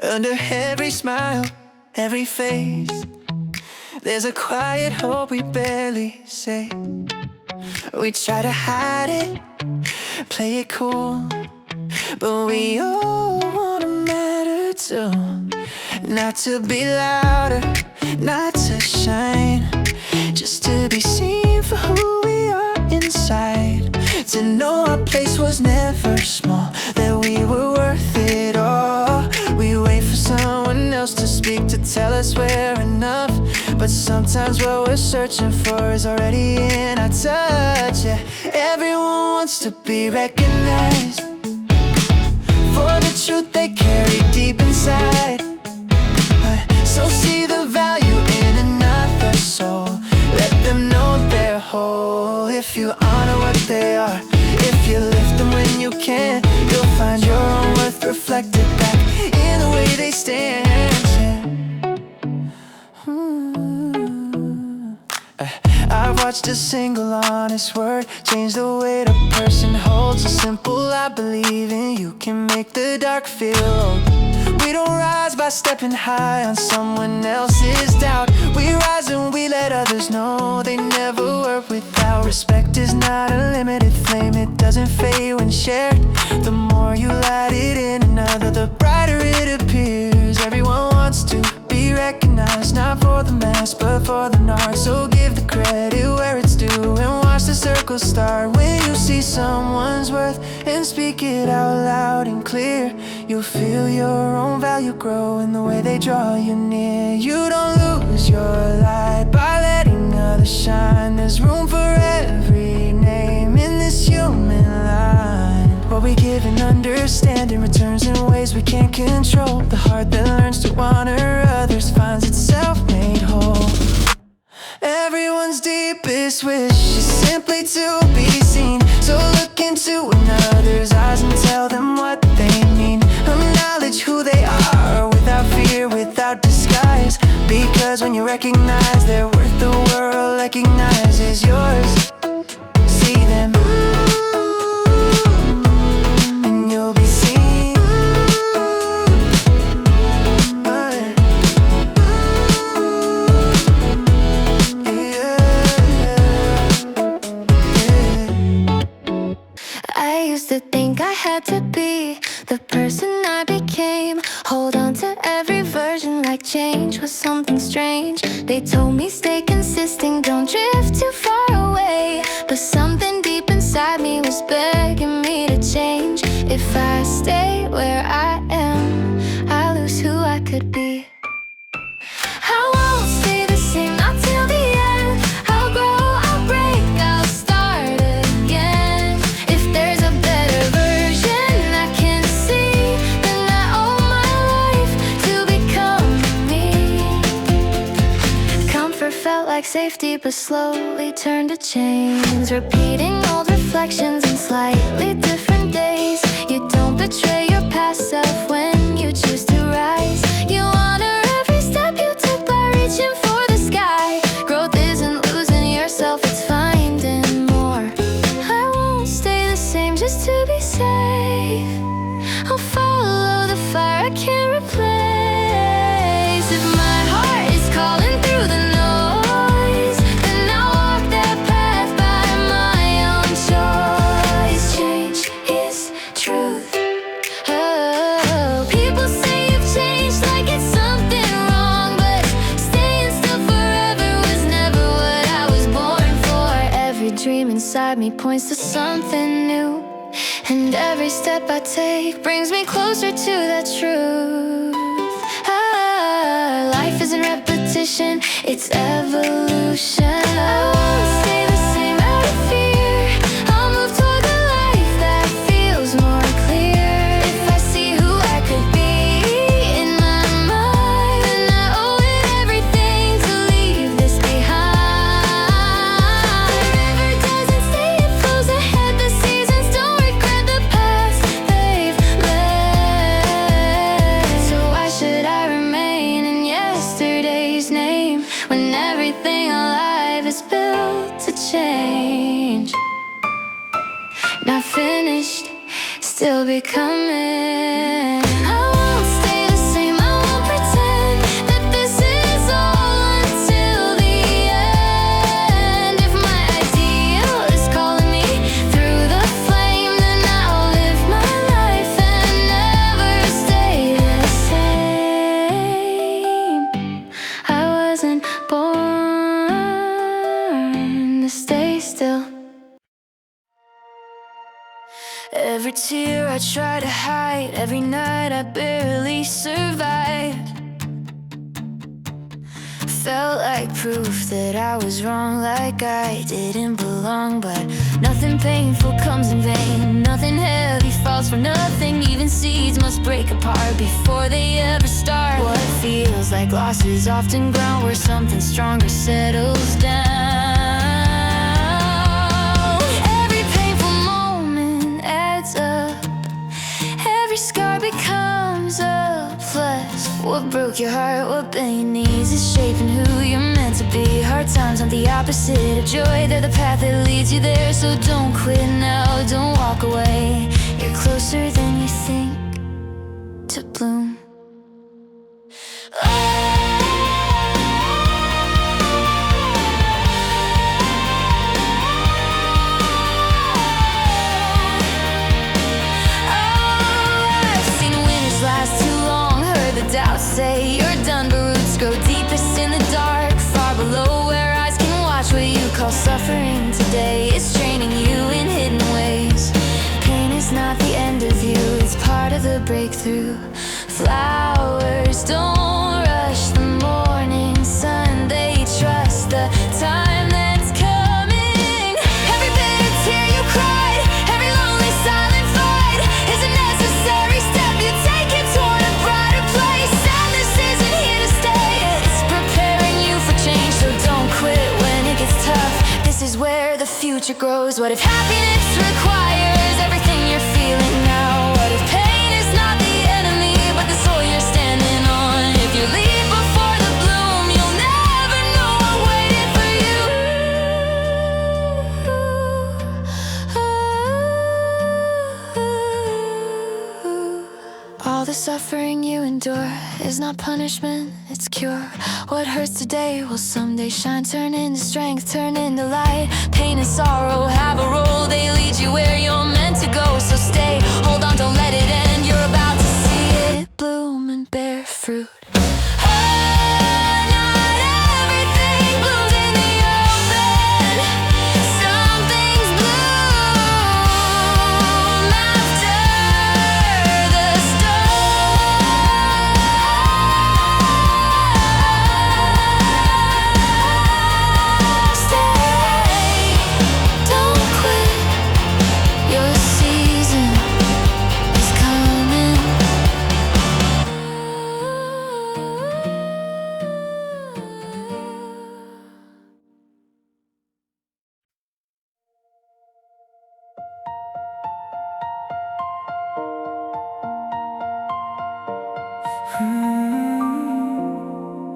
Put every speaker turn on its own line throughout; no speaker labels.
Under every smile, every face, there's a quiet hope we barely say. We try to hide it, play it cool, but we all wanna matter too. Not to be louder, not to shine, just to be seen for who we are inside. To know our place was never small, that we were worth it all. We wait for someone else to speak, to tell us we're enough, but sometimes what we're searching for is already in our touch. Yeah, everyone wants to be recognized for the truth they carry deep inside. So see the value in another soul, let them know they're whole. If you honor what they are, if you lift them when you can, you'll find your own worth reflected back in the way they stand. I've watched a single honest word change the way a person holds a simple I believe in you can make the dark feel old. We don't rise by stepping high on someone else's doubt. We rise and we let others know they never were without. Respect is not a limited flame, it doesn't fade when shared. The more you light it in another, the brighter it appears. Everyone wants to be recognized, not for the mass, but for the art. So give the credit where it's due and watch the circle start. When you see someone's worth and speak it out loud and clear, you'll feel your own value grow in the way they draw you near. You don't lose your light by letting others shine. There's room for every name in this human line. What we give and understand in returns in ways we can't control. The heart that learns to honor others finds itself made whole. Everyone's deepest wish is simply to be seen. So look into another's eyes and tell them what they mean. Acknowledge who they are without fear, without disguise. Because when you recognize their worth, the world recognizes yours. See them, and you'll be seen.
I used to think I had to be the person I became. Hold on to every version like change was something strange. They told me stay consistent, don't drift too far away. But something deep inside me was begging me to change. If I stay where I am, I lose who I could be. I won't stay the same, not till the end. I'll grow, I'll break, I'll start again. If there's a better version I can see, then I owe my life to become me. Comfort felt like safety, but slowly turned to chains. Repeating old reflections in slightly different days. You don't betray your past self when you choose to rise. You honor every step you took by reaching for the sky. Growth isn't losing yourself, it's finding more. I won't stay the same just to be safe. I'll follow the fire I can't replace. If my heart is calling through the noise, then I'll walk that path by my own choice. Change is truth. Oh, people say you've changed like it's something wrong, but staying still forever was never what I was born for. Every dream inside me points to something new, and every step I take brings me closer to that truth. Life isn't repetition, it's evolution. I won't stay the same out of fear. I'll move toward the life that feels more clear. If I see who I could be in my mind, then I owe it everything to leave this behind. The river doesn't stay, it flows ahead. The seasons don't regret the past they've left. So why should I remain in yesterday's name when everything alive is built to change? Not finished, still becoming. I won't stay the same. I try to hide. Every night I barely survived. Felt like proof that I was wrong, like I didn't belong. But nothing painful comes in vain, nothing heavy falls for nothing. Even seeds must break apart before they ever start. What feels like loss is often ground where something stronger settles down. Every painful moment adds up, every scar becomes a plus. What broke your heart, what bent your knees is shaping who you're meant to be. Hard times aren't the opposite of joy, they're the path that leads you there. So don't quit now, don't walk away. You're closer than you think to bloom. Doubts say you're done, but roots grow deepest in the dark, far below where eyes can watch. What you call suffering today is training you in hidden ways. Pain is not the end of you, it's part of the breakthrough. Flowers don't rush the morning sun, they trust the time that's coming. Every bitter tear you cried, every lonely silent fight is a necessary step you take it toward a brighter place. Sadness isn't here to stay, it's preparing you for change. So don't quit when it gets tough, this is where the future grows. What if happiness requires everything you're feeling now? What if pain is not the enemy, but the soul you're standing on? If you leave before the bloom, you'll never know what waited for you. All the suffering you endure is not punishment, it's cure. What hurts today will someday shine, turn into strength, turn into light. Pain and sorrow have a role, they lead you where you're meant to go. So stay, hold on, don't let it end. You're about to see it bloom and bear fruit.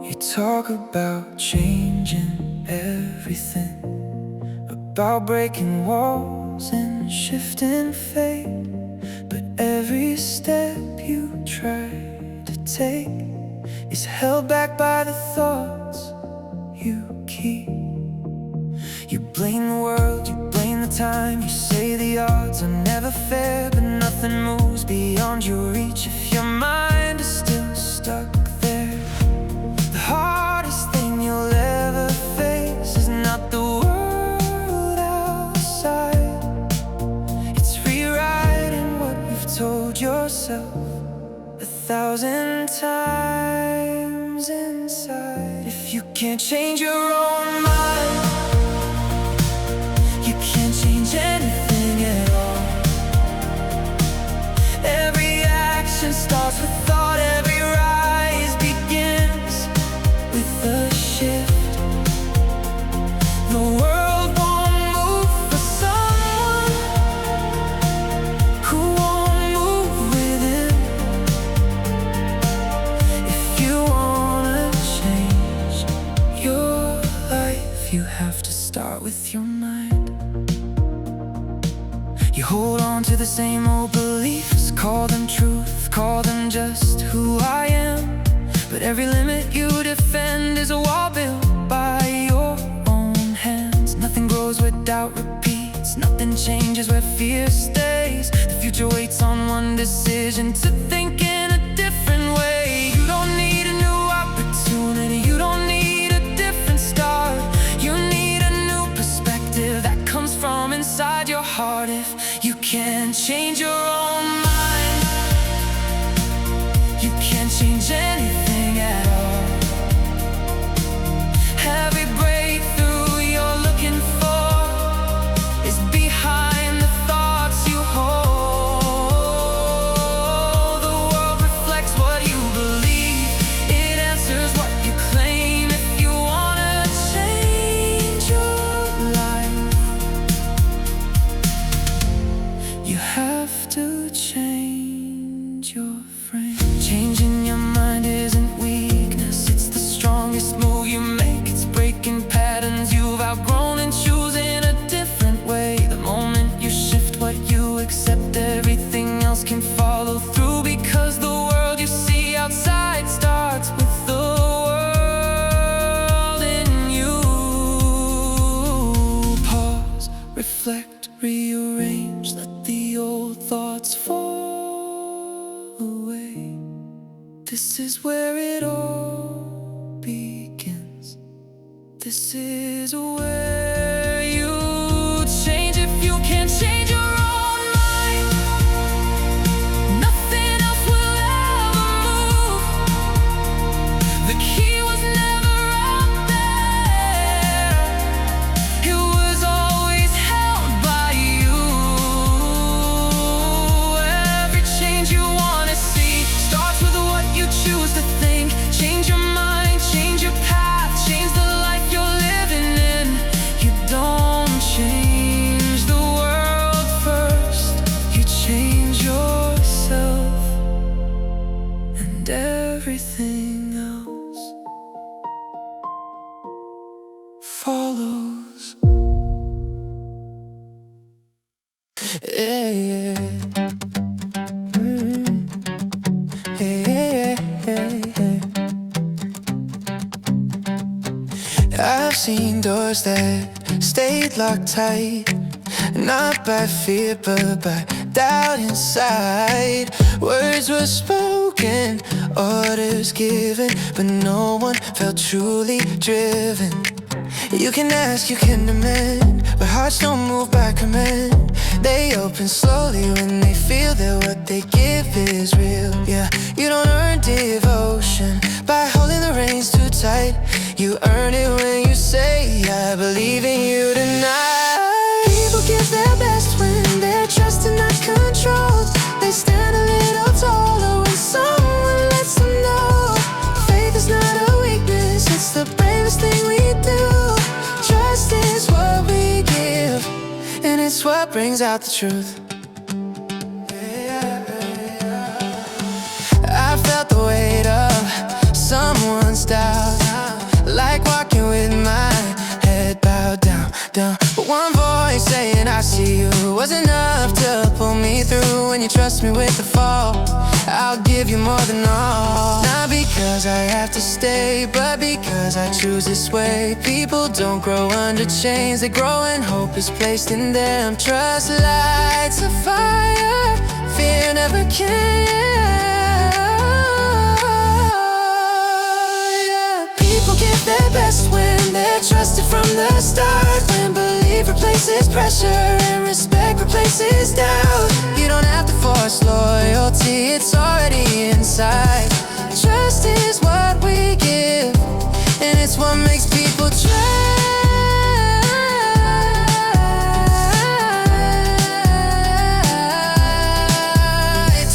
You talk about changing everything, about breaking walls and shifting fate. But every step you try to take is held back by the thoughts you keep. You blame the world, you blame the time, you say the odds are never fair. But nothing moves beyond your reach if your mind is still stuck there. The hardest thing you'll ever face is not the world outside, it's rewriting what you've told yourself 1,000 times inside. If you can't change your own mind, you can't change anything at all. Every action starts with thought, every rise begins with a shift. The world won't move for someone who won't move within. If you wanna change your life, you have to start with your mind. You hold on to the same old beliefs, call them truth, call them just who I am. But every limit you defend is a wall built by your own hands. Nothing grows where doubt repeats, nothing changes where fear stays. The future waits on one decision, to think in a different way. You don't need a new opportunity, you don't need a different start. You need a new perspective that comes from inside your heart. If you can't change your own mind, can't change anything at all. Every breakthrough you're looking for is behind the thoughts you hold. The world reflects what you believe, it answers what you claim. If you wanna change your life, you have to change your frame. Changing your mind isn't weakness, it's the strongest move you make. It's breaking patterns you've outgrown and choosing a different way. The moment you shift what you accept, everything else can follow through. Because the world you see outside starts with the world in you. Pause, reflect, rearrange, let the old thoughts fall away. This is where it all begins. This is where you change. If you can't change your own mind, nothing else will ever move. The key was never out there, it was always held by you. Every change you wanna see starts with what you choose to think. Change your mind, change your path, change the life you're living in. You don't change the world first, you change yourself, and everything else follows. Yeah, yeah. Yeah, yeah, yeah. I've seen doors that stayed locked tight, not by fear but by doubt inside. Words were spoken, orders given, but no one felt truly driven. You can ask, you can demand, but hearts don't move by command. They open slowly when they feel that what they give is real. Yeah, you don't earn devotion by holding the reins too tight. You earn it when you say, I believe in you tonight. People give their best when they're trusted, not controlled. They stand a little taller when someone lets them know. Faith is not a weakness, it's the bravest thing we do. Trust is what we give, and it's what brings out the truth. I felt the weight of someone's doubt, like walking with my head bowed down, down. But one voice saying I see you was enough to pull me through. When you trust me with the fall, I'll give you more than all. Not because I have to stay, but because I choose this way. People don't grow under chains, they grow when hope is placed in them. Trust lights a fire, fear never can. People give their best when they're trusted from the start. When belief replaces pressure and respect replaces doubt. You don't have to force loyalty, it's already inside. Trust is what we give, and it's what makes people try.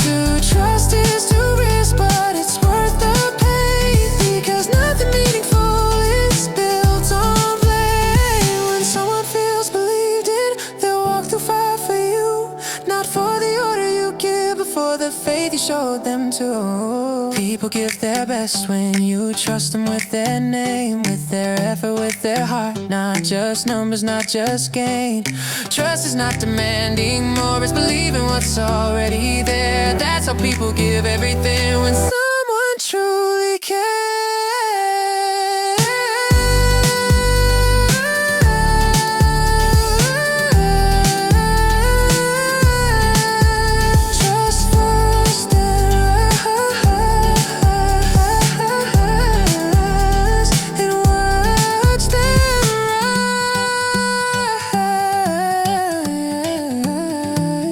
To trust is to risk, but it's worth the pain. Because nothing meaningful is built on blame. When someone feels believed in, they'll walk through fire for you. Not for the order you give, but for the faith you showed them to. People give their best when you trust them with their name, with their effort, with their heart. Not just numbers, not just gain. Trust is not demanding more, it's believing what's already there. That's how people give everything, when someone truly cares. Trust first and rise, and watch them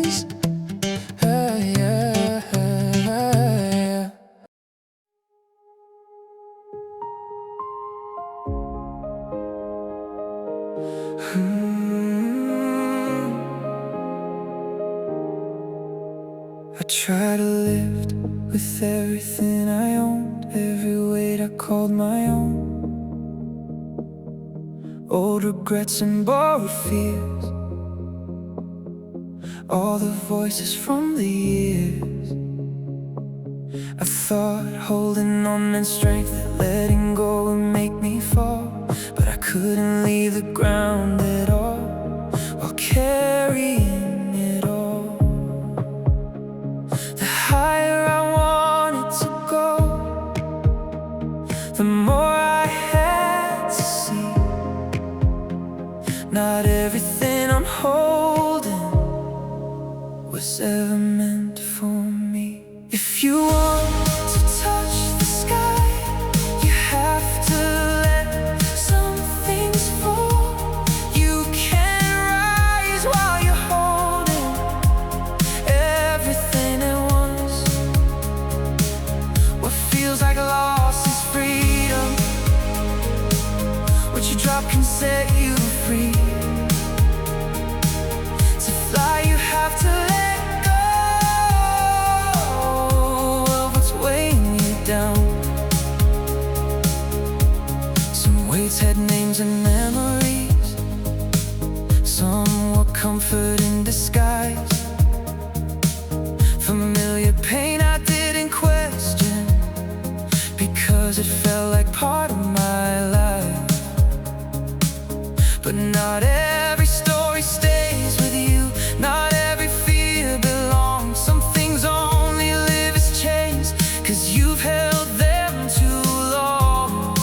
rise. I try to lift with everything I owned, every weight I called my own. Old regrets and borrowed fears, all the voices from the years. I thought holding on meant strength, letting go would make me fall, but I couldn't leave the ground at all while carrying it all. The higher I wanted to go, the more I had to see. Not everything I'm holding was ever meant for me. If you want to touch the sky, you have to let some things fall. You can't rise while you're holding everything at once. What feels like loss is freedom. What you drop can set you free. To fly you have to let go of what's weighing you down. Some weights had names and memories, some were comfort in disguise. Familiar pain I didn't question, because it felt like part of my life. But not every story stays with you, not every fear belongs. Some things only live as chains, 'cause you've held them too long.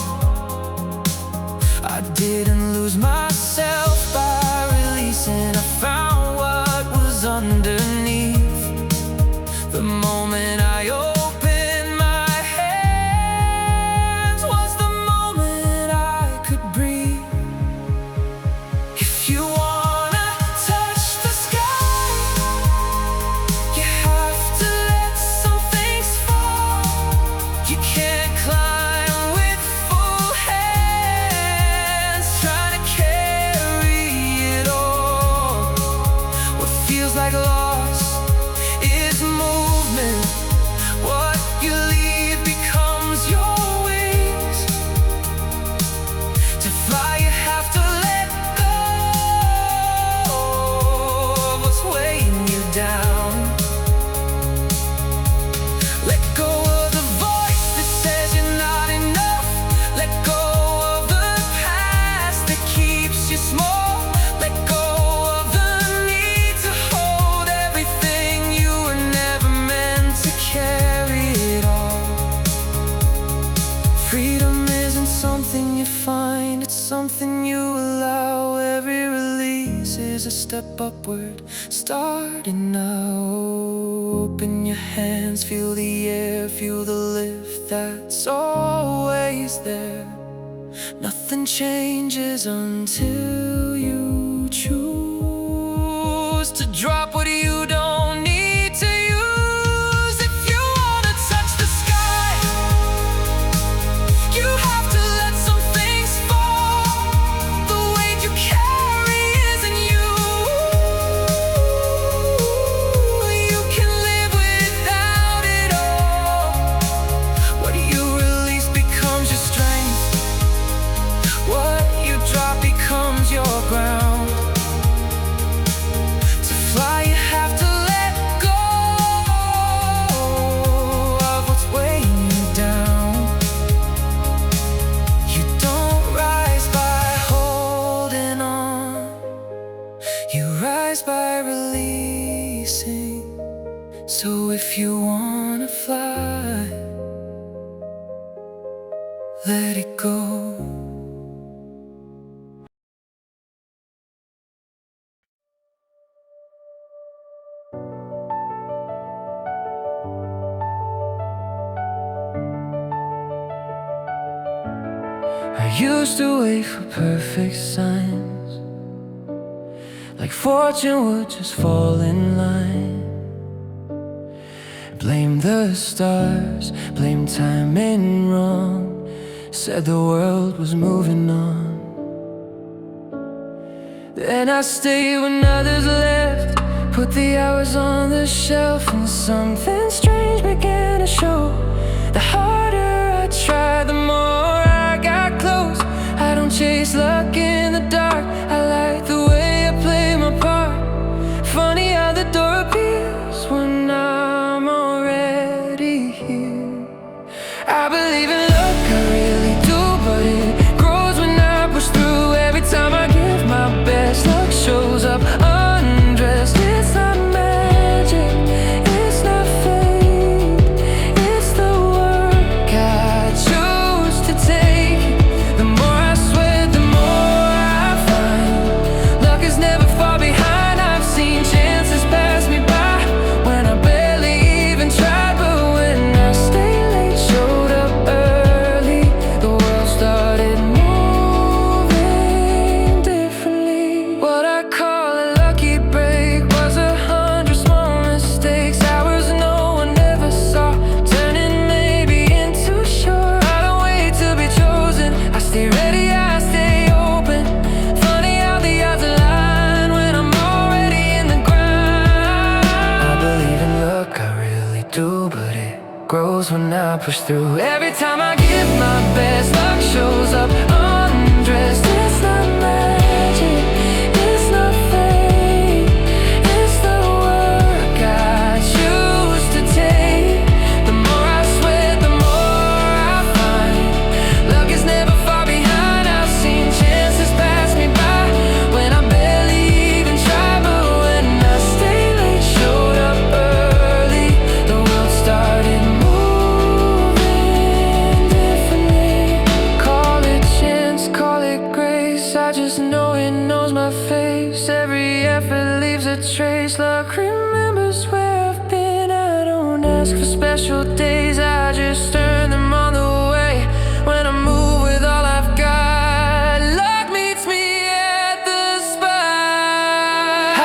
I didn't lose myself by releasing, I found what was underneath. The moment I opened my hands was the moment I could breathe. If you wanna touch the sky, you have to let some things fall. You can't climb with full hands, trying to carry it all. What feels like loss is movement. What you leave becomes your wings. To fly you have to let go of what's weighing you down. Let go of the voice that says you're not enough. Let go of the past that keeps you small. Let go of the need to hold everything. You were never meant to carry it all. Freedom isn't something you find, it's something you allow. Every release is a step upward, starting now. Open your hands, feel the air, feel the lift that's always there. Nothing changes until you choose to drop what you don't need to use. If you wanna touch the sky, you have to let some things fall. The weight you carry isn't you. You can live without it all. What you release becomes your strength. What you drop becomes your ground. To fly you have to let go of what's weighing you down. You don't rise by holding on, you rise by releasing. So if you wanna fly, let it go. I used to wait for perfect signs, like fortune would just fall in line. Blame the stars, blame timing wrong, said the world was moving on. And I stayed when others left, put the hours on the shelf, and something strange began to show. The harder I tried, the more I got close. I don't chase luck in the dark, I like the way I play my part. Funny how the door appears when I'm already here. I believe in luck, I really do, but it grows when I push through. Every time I give my best, luck shows up undressed. It's not magic, it's not fate, it's the work I choose to take. The more I sweat, the more I find luck is never far behind. I've seen chances pass me by when I barely even tried, but when I stayed late, showed up early, the world started moving differently. What I call a lucky break was 100 small mistakes, hours no one ever saw, turning maybe into sure. I don't wait to be chosen, I stay ready, I stay open. Funny how the odds align when I'm already in the grind. I believe in luck, I really do, but it grows when I push through. Every time I give my best, luck shows up undressed. It's not magic, it's not fate, it's the work I choose to take. The more I sweat, the more I find luck is never far behind. I've seen chances pass me by when I barely even try, but when I stay late, showed up early, the world started moving differently. Call it chance, call it grace, I just know it knows my face. Every effort leaves a trace, luck remembers where I've been. I don't ask for special days, I just earn them on the way. When I move with all I've got, luck meets me at the spot.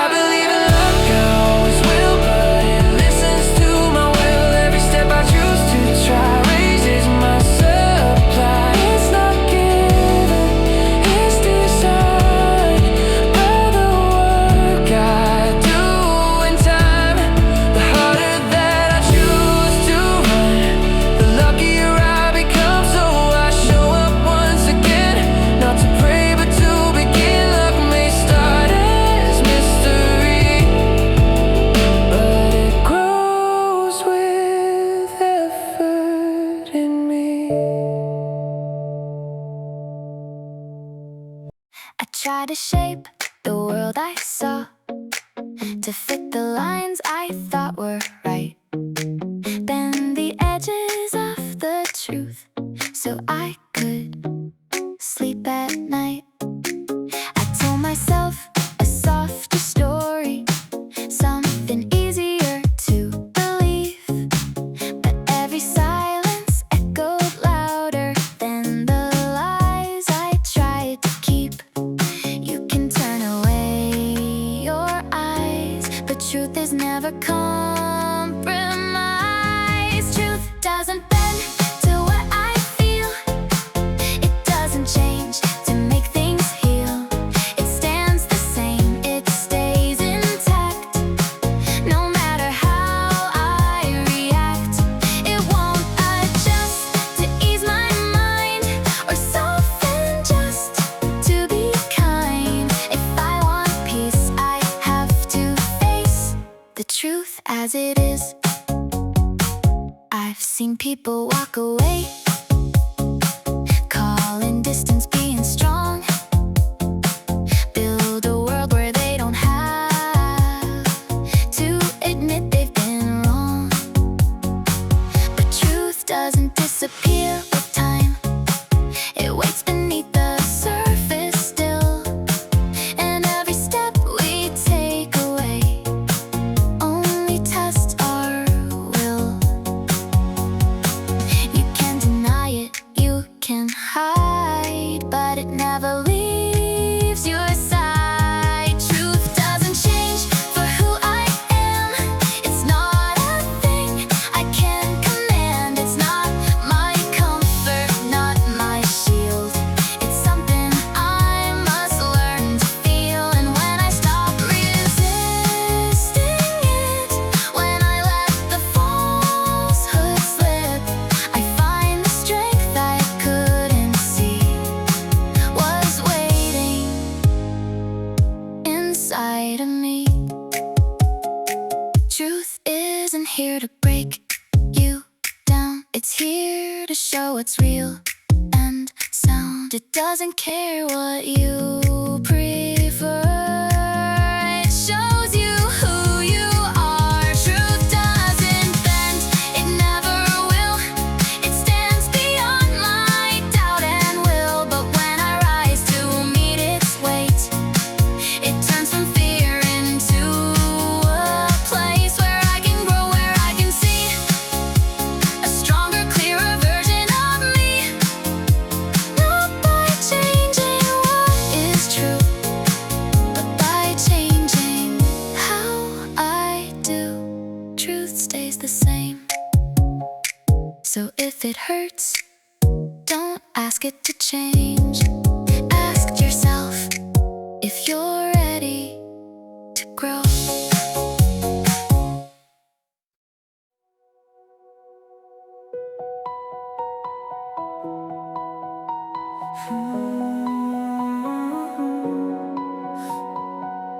I believe in luck, I always will, but it listens to my will. Every step I choose to try raises my supply. It's not given, it's designed by the work I do in time. The harder that I choose to run, the luckier I become. So I show up once again, not to pray but to begin. Luck may start as mystery, but it grows with effort in me.
I try to shape the world I saw to fit the lines I thought were right. Bend the edges of the truth so I could sleep at night. I told myself a softer story, something easier to believe, but every silence echoed louder than the lies I tried to keep. You can turn away your eyes, but truth is never compromised. Truth doesn't bend to what I feel, it doesn't change to make things heal. It stands the same, it stays intact, no matter how I react. It won't adjust to ease my mind or soften just to be kind. If I want peace, I have to face the truth as it is. I've seen people walk away, calling distance being strong, build a world where they don't have to admit they've been wrong. But truth doesn't disappear with time, it waits beneath the surface still. And every step we take away only tests our will. You can't deny what's real and sound. It doesn't care what you prefer. It shows you who you are. Truth doesn't bend, it never will. It stands beyond my doubt and will. But when I rise to meet its weight, it turns from fear into a place where I can grow, where I can see a stronger, clearer version of me. Not by changing what is true, but by changing how I do. Truth stays the same. So if it hurts, don't ask it to change. Ask yourself if you're ready to grow.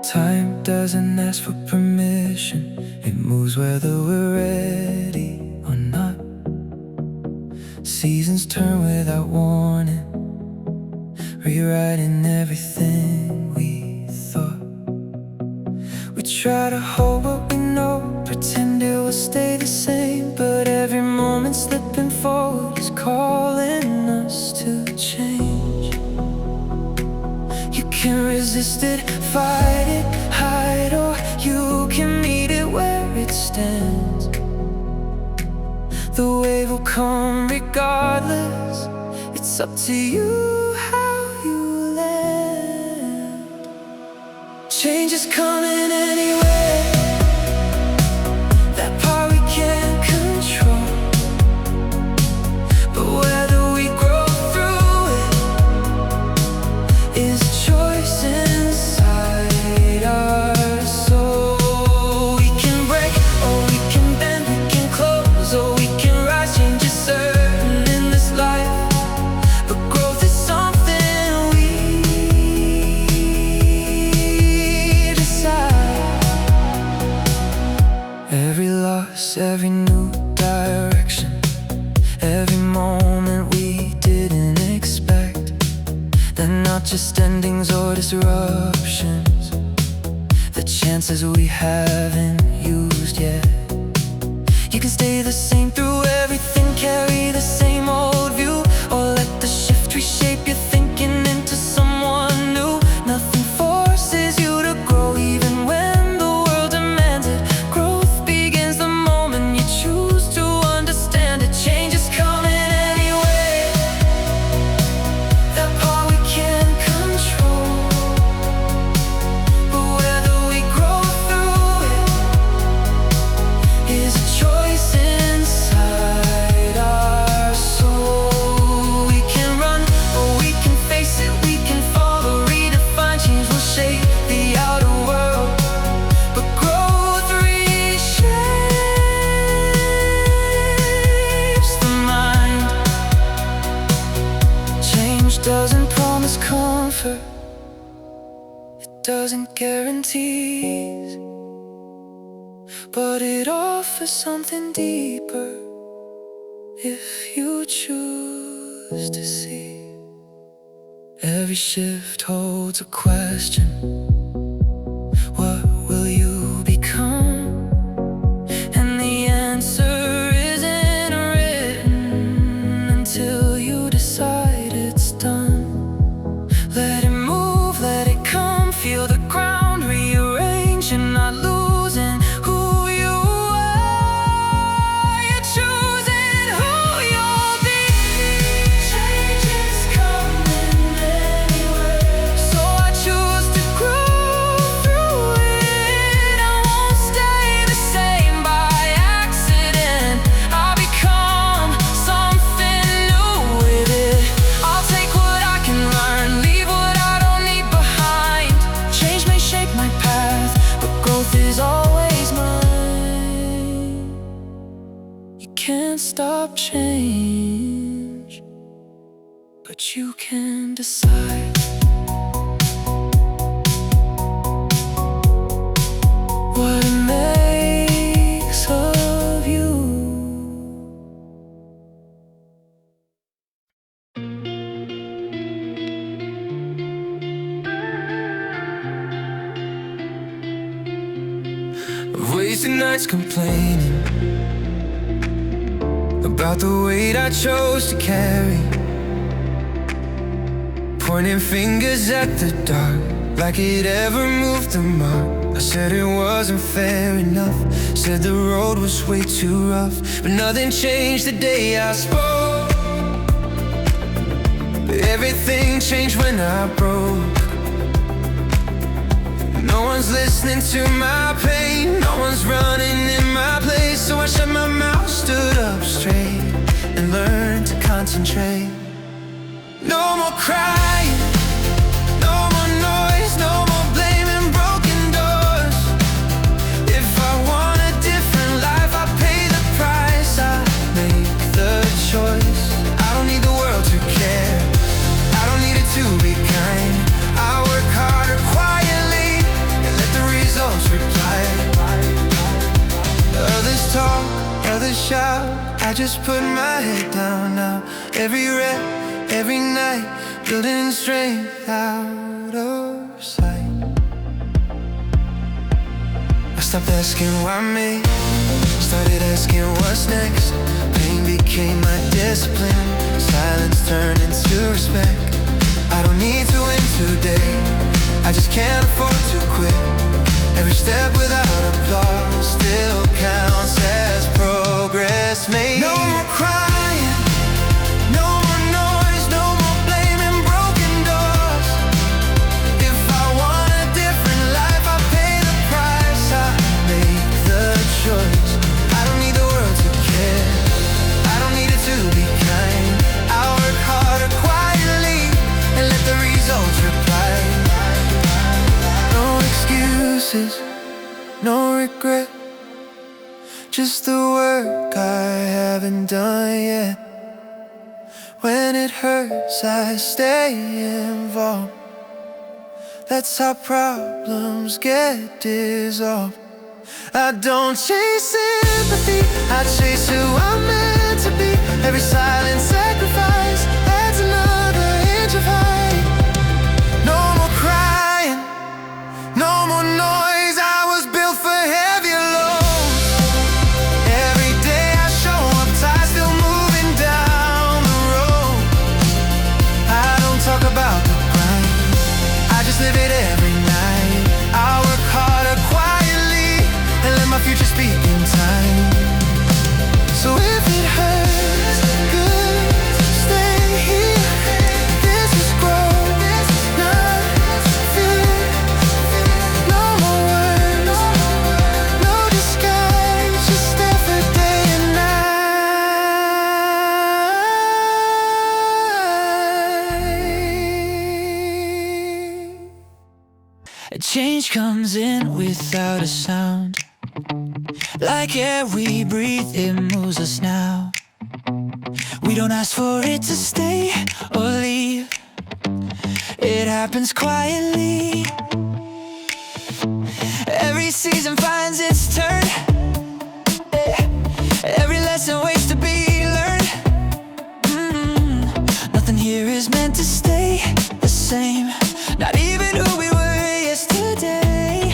Time doesn't ask for permission. It moves whether we're ready or not. Seasons turn without warning, rewriting everything we thought. We try to hold what we know, pretend it will stay the same. But every moment slipping forward is calling us to change. You can resist it, fight it, hide, or you can meet it where it stands. The wave will come regardless. It's up to you how you land. Change is coming anyway. That part we can't control. But whether we grow through it is a choice inside our soul. We can break, or we can bend, we can close, or we can rise. Change is certain in this life, but growth is something we decide. Every loss, every new direction, every moment we didn't expect. They're not just endings or disruptions, the chances we haven't used yet. You can stay the same through everything, carry the same old view, or let the shift reshape your thinking into someone new. Nothing forces you to grow, even when the world demands it. Growth begins the moment you choose to understand it. Change is coming anyway. That part we can't control. But whether we grow through it is a choice inside our soul. We can run, or we can face it. We can follow, redefine. Change will shape the outer world, but growth reshapes the mind. Change doesn't promise comfort, it doesn't guarantee ease, but it offers something deeper if you choose to see. Every shift holds a question. What will you become? And the answer isn't written until you decide it's done. Let it move, let it come, feel the ground, rearrange. You're not losing who you are, you're choosing who you'll be. Change is coming anyway, so I choose to grow through it. I won't stay the same by accident. I'll become something new with it. I'll take what I can learn, leave what I don't need behind. Change may shape my path, but growth is always mine. You can't stop change, but you can decide. What it makes of you. nights complaining about the weight I chose to carry, pointing fingers at the dark like it ever moved the mark. I said it wasn't fair enough, said the road was way too rough, but nothing changed the day I spoke. Everything changed when I broke. No one's listening to my pain, no one's running in my place. So I shut my mouth, stood up straight, and learned to concentrate. No more crying, no more noise, no more blaming broken doors. If I want a different life, I pay the price, I make the choice. I don't need the world to care, I don't need it to be kind. I work harder quietly and let the results reply. Others talk, others shout, I just put my head down now. Every rep, every night, building strength out of sight. I stopped asking why me, started asking what's next. Pain became my discipline, silence turned into respect. I don't need to win today, I just can't afford to quit. Every step without applause still counts as progress made. No more crying, no more noise, no more blaming broken doors. If I want a different life, I pay the price, I make the choice. I don't need the world to care, I don't need it to be kind. I work harder quietly and let the results reply. No excuses, no regret, just the work I haven't done yet. When it hurts, I stay involved. That's how problems get dissolved. I don't chase sympathy, I chase who I'm meant to be. Every silent sacrifice adds another inch of height. No more crying, no more noise, I was built for heavier loads. Every day I show up tired, still moving down the road. I don't talk about the grind, I just live it every night. I work harder quietly and let my future speak in time. So if it hurts, good, stay here. This is growth, not fear. No more words, no disguise, just effort day and night. Change comes in without a sound, like air we breathe, it moves us now. We don't ask for it to stay or leave, it happens quietly. Every season finds its turn, every lesson waits to be learned. Nothing here is meant to stay the same, not even who we were yesterday.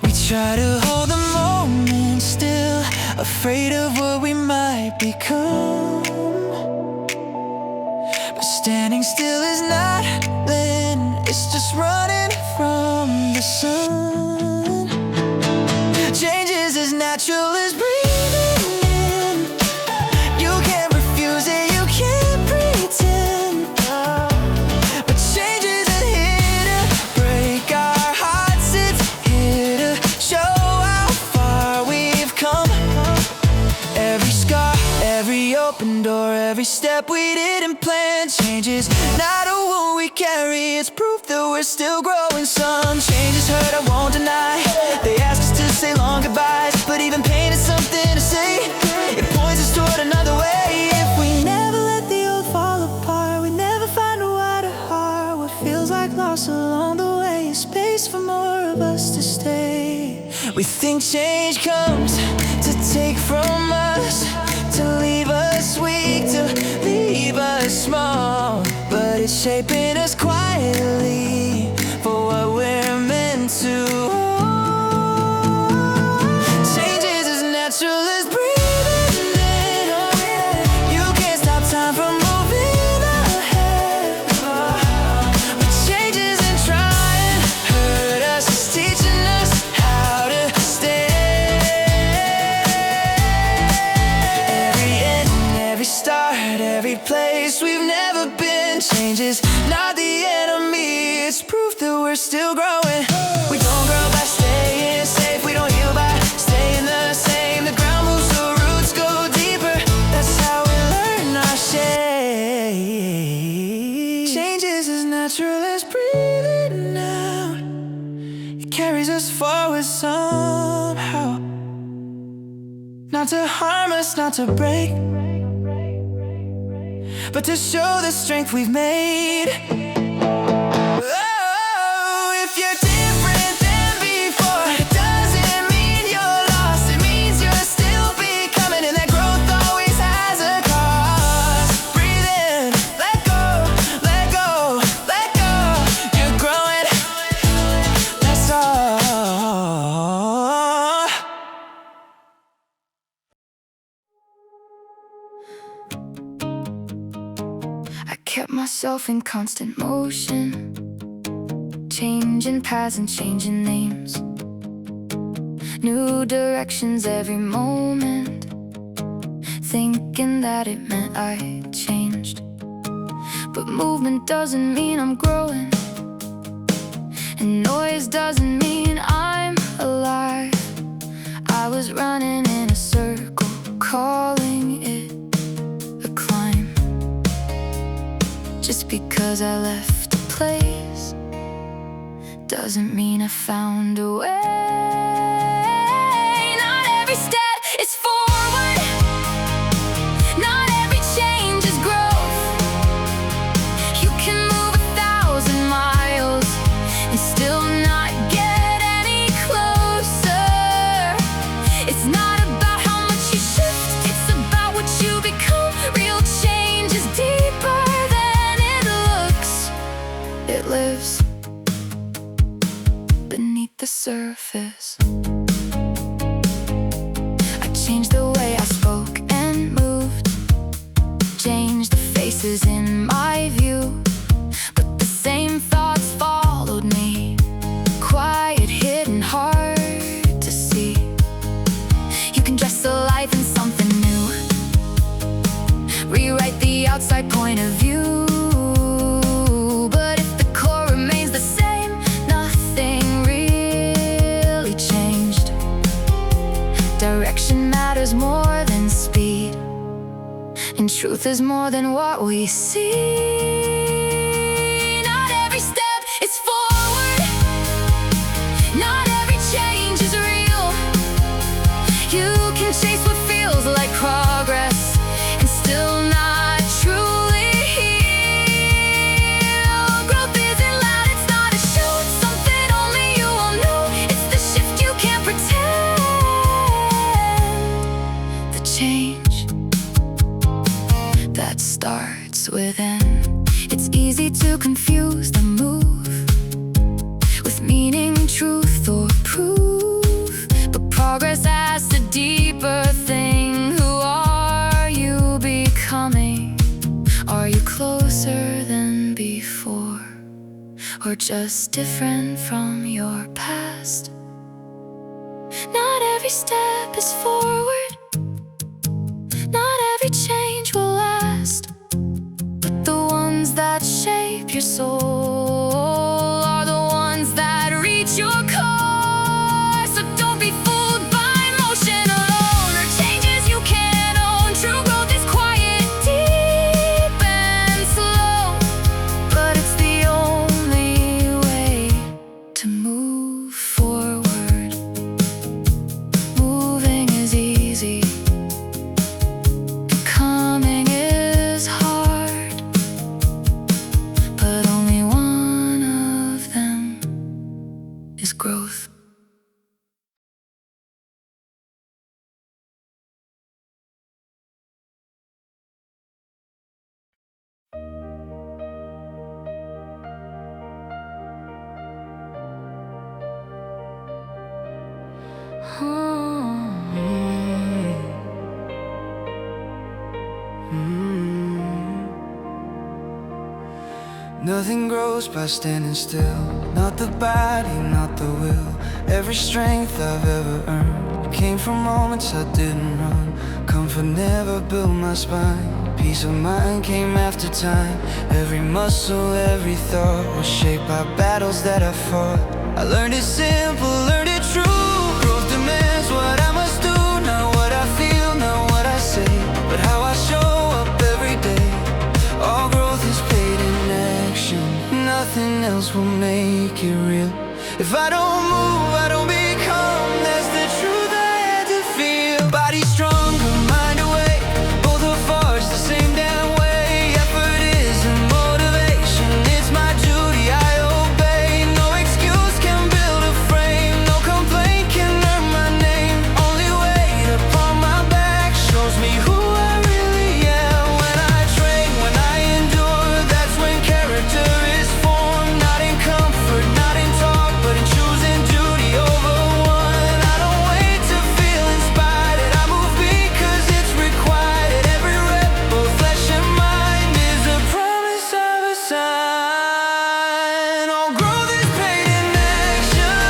We try to hold the moment still, afraid of what we might become. But standing still is not living, it's just running from the sun. Change is as natural as breathing in, you can't refuse it, you can't pretend. But change isn't here to break our hearts, it's here to show how far we've come. Every scar, every open door, every step we didn't plan. Change is not a wound we carry, it's proof that we're still growing. Some changes hurt, I won't deny, they ask us to say long goodbyes, but even pain is something to say, it points us toward another way. If we never let the old fall apart, we never find a wider heart. What feels like loss along the way is space for more of us to stay. We think change comes to take from us, to leave us weak, to leave us small, but it's shaping us quietly for what we're meant to hold. place we've never been. Change is not the enemy, it's proof that we're still growing. We don't grow by staying safe, we don't heal by staying the same. The ground moves so roots go deeper, that's how we learn our shape. Change is as natural as breathing out, it carries us forward somehow. Not to harm us, not to break, but to show the strength we've made. Oh, if you're different than before, it doesn't mean you're lost. It means you're still becoming, and that growth always has a cost. Breathe in, let go, let go, let go. You're growing, that's all.
I kept myself in constant motion, changing paths and changing names, new directions every moment, thinking that it meant I changed. But movement doesn't mean I'm growing, and noise doesn't mean I'm alive. I was running in a circle, calling it a climb. Just because I left a place doesn't mean I found a way. Not every step is forward, not every change is growth. You can move 1,000 miles and still not get any closer. It's not about how much you shift, it's about what you become. Real change is deeper than it looks. It lives beneath the surface. I changed the way I spoke and moved, changed the faces in my view, but the same thoughts followed me, quiet, hidden, hard to see. You can dress a life in something new, rewrite the outside point of view, but if the core remains the same, nothing really changed. Direction matters more than speed, and truth is more than what we see. Not every step is forward, not every change is real. You can chase what feels like progress and still not truly heal. Growth isn't loud, it's not a show, it's something only you will know. It's the shift you can't pretend. The change that starts within. It's easy to confuse the move with meaning, truth, or proof, but progress asks a deeper thing. Who are you becoming? Are you closer than before, or just different from your past? Not every step is forward, not every change will last, but the ones that shape your soul are the ones that reach your core. So don't be fooled by motion alone or changes you can't own. True growth is quiet, deep and slow, but it's the only way to move forward. Moving is easy, coming is hard, but only one of them is growth.
Nothing grows by standing still, not the body, not the will. Every strength I've ever earned came from moments I didn't run. Comfort never built my spine. Peace of mind came after time. Every muscle, every thought was shaped by battles that I fought. I learned it simple, learned it true. Growth demands what I must do, not what I feel, not what I say, but how I show up every day. All growth is paid in action. Nothing else will make it real. If I don't move, I don't become. That's the truth I had to feel. Body stronger, mind awake. Both are forged the same damn way. Effort isn't motivation, it's my duty, I obey. No excuse can build a frame, no complaint can earn my name. Only weight upon my back shows me who I really am. When I train, when I endure, that's when character is formed. Not in comfort, not in talk, but in choosing duty over one. I don't wait to feel inspired, I move because it's required. At every rep, both flesh and mind is a promise of a sign. All growth is paid in action.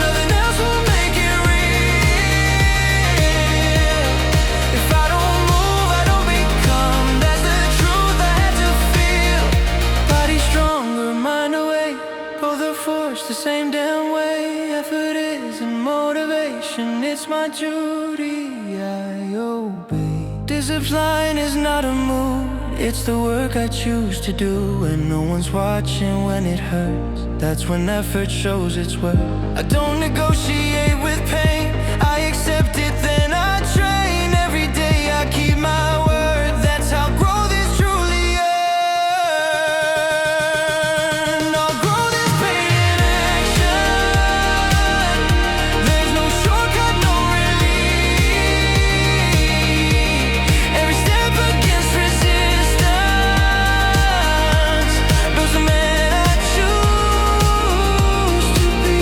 Nothing else will make it real. If I don't move, I don't become. That's the truth I had to feel. Body stronger, mind awake. Both are forged the same damn way. Effort isn't motivation, it's my duty, I obey. Discipline is not a mood, it's the work I choose to do. When no one's watching, when it hurts, that's when effort shows its worth. I don't negotiate with pain, I accept it, then I train. Every day I keep my word, that's how growth is truly earned. All growth is paid in action. There's no shortcut, no relief. Every step against resistance builds the man I choose to be.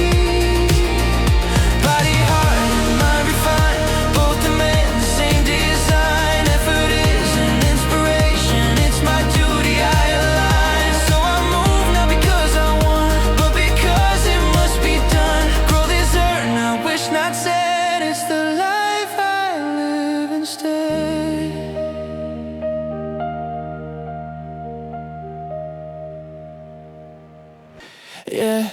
Body, heart, and mind refined, both demand the same design. Effort is an inspiration, it's my duty, I align. So I move not because I want, but because it must be done. Growth is earned, I wish not said. It's the life I live instead. Yeah.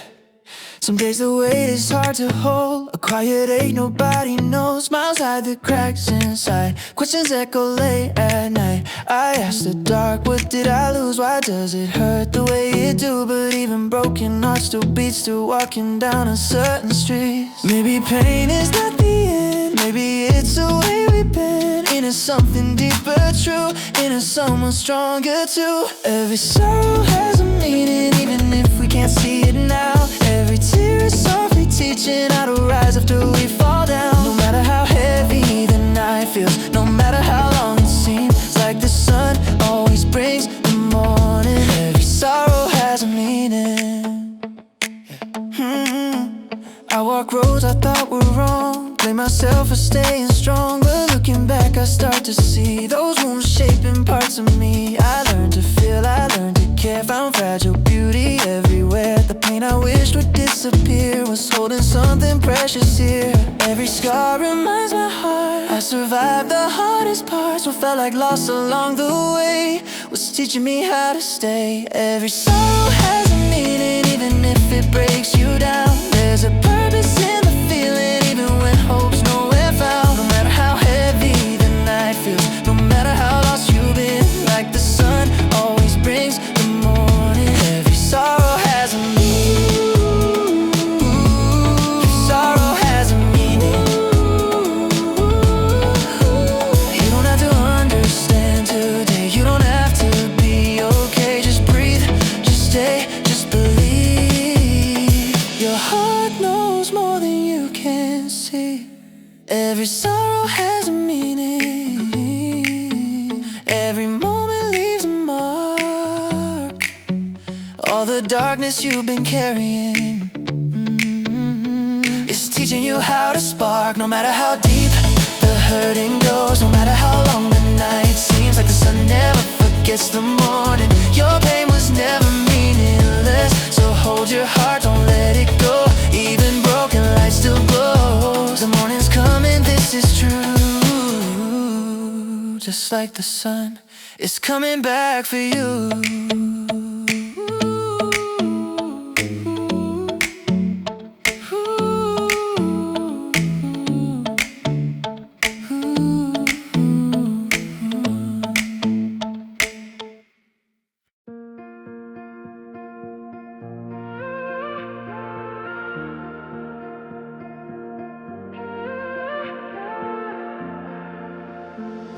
Some days the weight is hard to hold. A quiet ache nobody knows. Smiles hide the cracks inside. Questions echo late at night. I ask the dark, what did I lose? Why does it hurt the way it do? But even broken heart still beats to walking down a certain street. Maybe pain is not the end. Maybe it's the way we've been. Into something deeper, true. Into someone stronger too. Every sorrow has a meaning, even if we can't see it now. Every tear is softly teaching how to rise after we fall down. No matter how heavy the night feels, no matter how long it seems, like the sun always brings the morning. Every sorrow has a meaning. I walk roads I thought were wrong, blame myself for staying strong. But looking back I start to see those wounds shaping parts of me. I learned to feel, I learned to care, found fragile beauty everywhere. The pain I wished would disappear was holding something precious here. Every scar reminds my heart I survived the hardest parts. What felt like loss along the way was teaching me how to stay. Every sorrow has a meaning, even if it breaks you down. There's a purpose in the feeling, even when hope's nowhere found. No matter how heavy the night feels, no matter how lost you've been, like the sun always brings the morning. Every sorrow has a meaning. Every sorrow has a meaning. You don't have to understand today, you don't have to be okay. Just breathe, just stay, just believe. Your heart knows more than you can see. Every sorrow has a meaning. Every moment leaves a mark. All the darkness you've been carrying is teaching you how to spark. No matter how deep the hurting goes, no matter how long the night seems, like the sun never forgets the morning. Your pain was never meaningless, so hold your heart, don't let it go. Even broken light still glows. The morning's coming, this is true. just like the sun is coming back for you.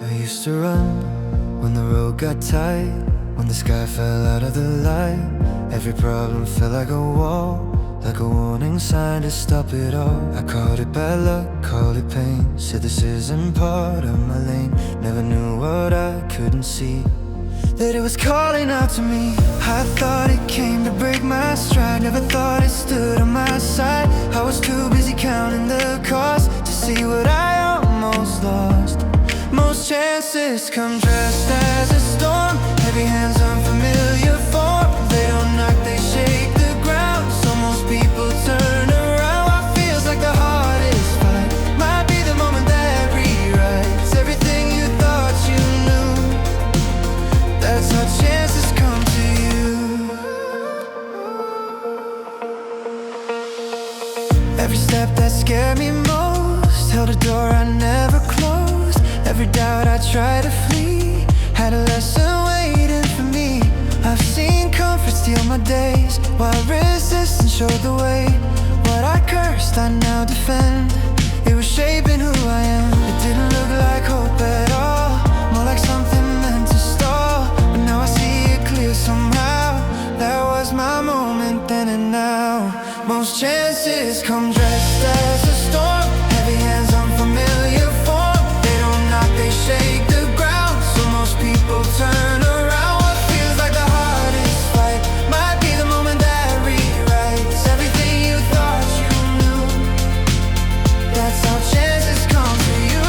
I used to run when the road got tight, when the sky fell out of the light. Every problem felt like a wall, like a warning sign to stop it all. I called it bad luck, called it pain, said this isn't part of my lane. Never knew what I couldn't see, that it was calling out to me. I thought it came to break my stride, never thought it stood on my side. I was too busy counting the cost to see what I almost lost. Most chances come dressed as a storm, heavy hands, unfamiliar form. They don't knock, they shake the ground, so most people turn around. What feels like the hardest fight might be the moment that rewrites everything you thought you knew. That's how chances come to you. Every step that scared me most held a door I never closed. Every doubt I tried to flee had a lesson waiting for me. I've seen comfort steal my days, while resistance showed the way. What I cursed I now defend, it was shaping who I am. It didn't look like hope at all, more like something meant to stall. But now I see it clear somehow, that was my moment then and now. Most chances come dressed as a storm, heavy hands, unfamiliar form. They shake the ground, so most people turn around. What feels like the hardest fight might be the moment that rewrites everything you thought you knew. That's how chances come to you.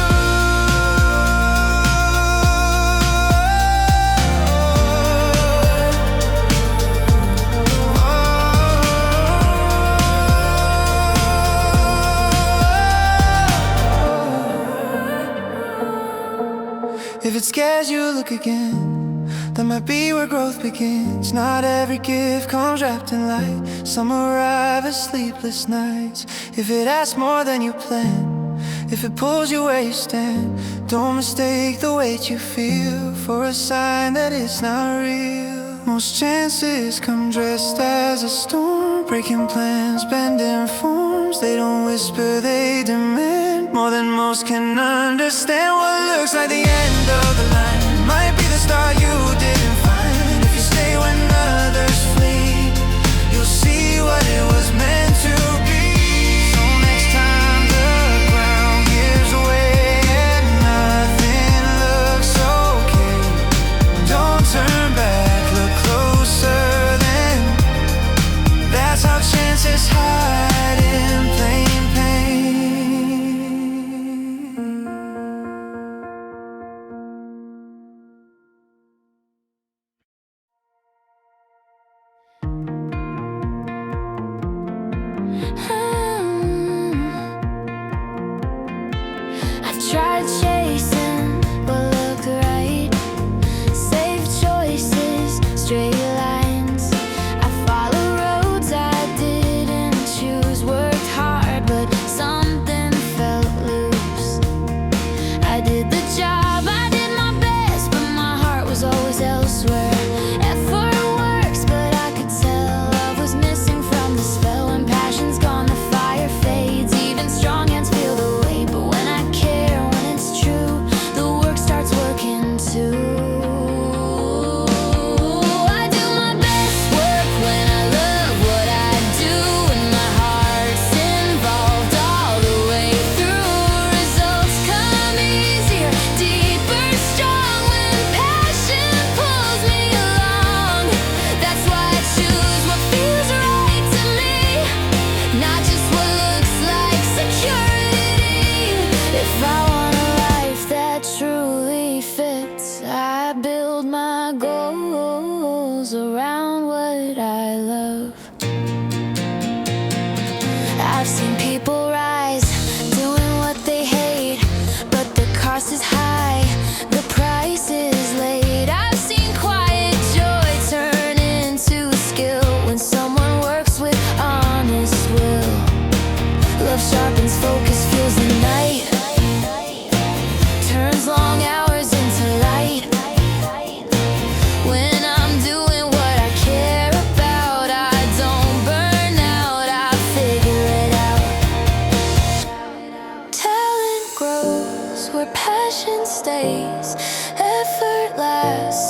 If it scares you, look again. That might be where growth begins. Not every gift comes wrapped in light. Some arrive as sleepless nights. If it asks more than you plan, if it pulls you where you stand, don't mistake the weight you feel for a sign that it's not real. Most chances come dressed as a storm, breaking plans, bending forms. They don't whisper, they demand more than most can understand. What looks like the end of the line might be the start you didn't find. If you stay when others flee, you'll see what it was meant to be. So next time the ground gives way and nothing looks okay, don't turn back, look closer then. That's how chances hide in plain pain.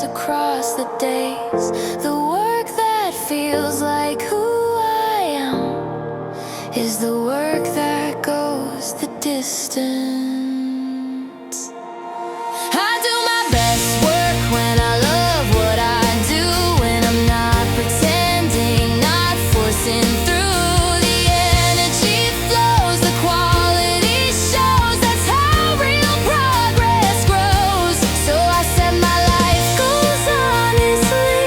flies across the days. The work that feels like who I am is the work that goes the distance. I do my best work when I love what I do, when I'm not pretending, not forcing through. The energy flows, the quality shows. That's how real progress grows. So I set my life goals honestly,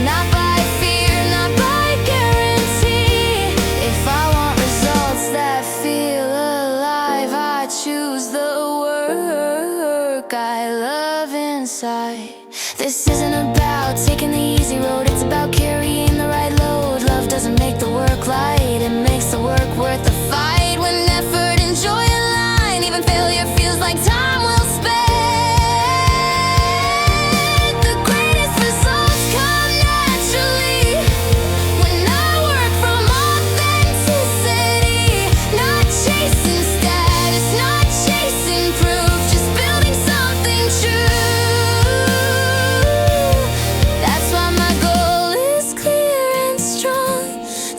not by fear, not by guarantee. If I want results that feel alive, I choose the work I love inside. This isn't about taking the easy road, it's about carrying the right load. Love doesn't make the work light, it makes the work worth the fight. When effort and joy align, even failure feels like time well spent. The greatest results come naturally when I work from authenticity, not chasing status, not chasing proof, just building something true. That's why my goal is clear and strong,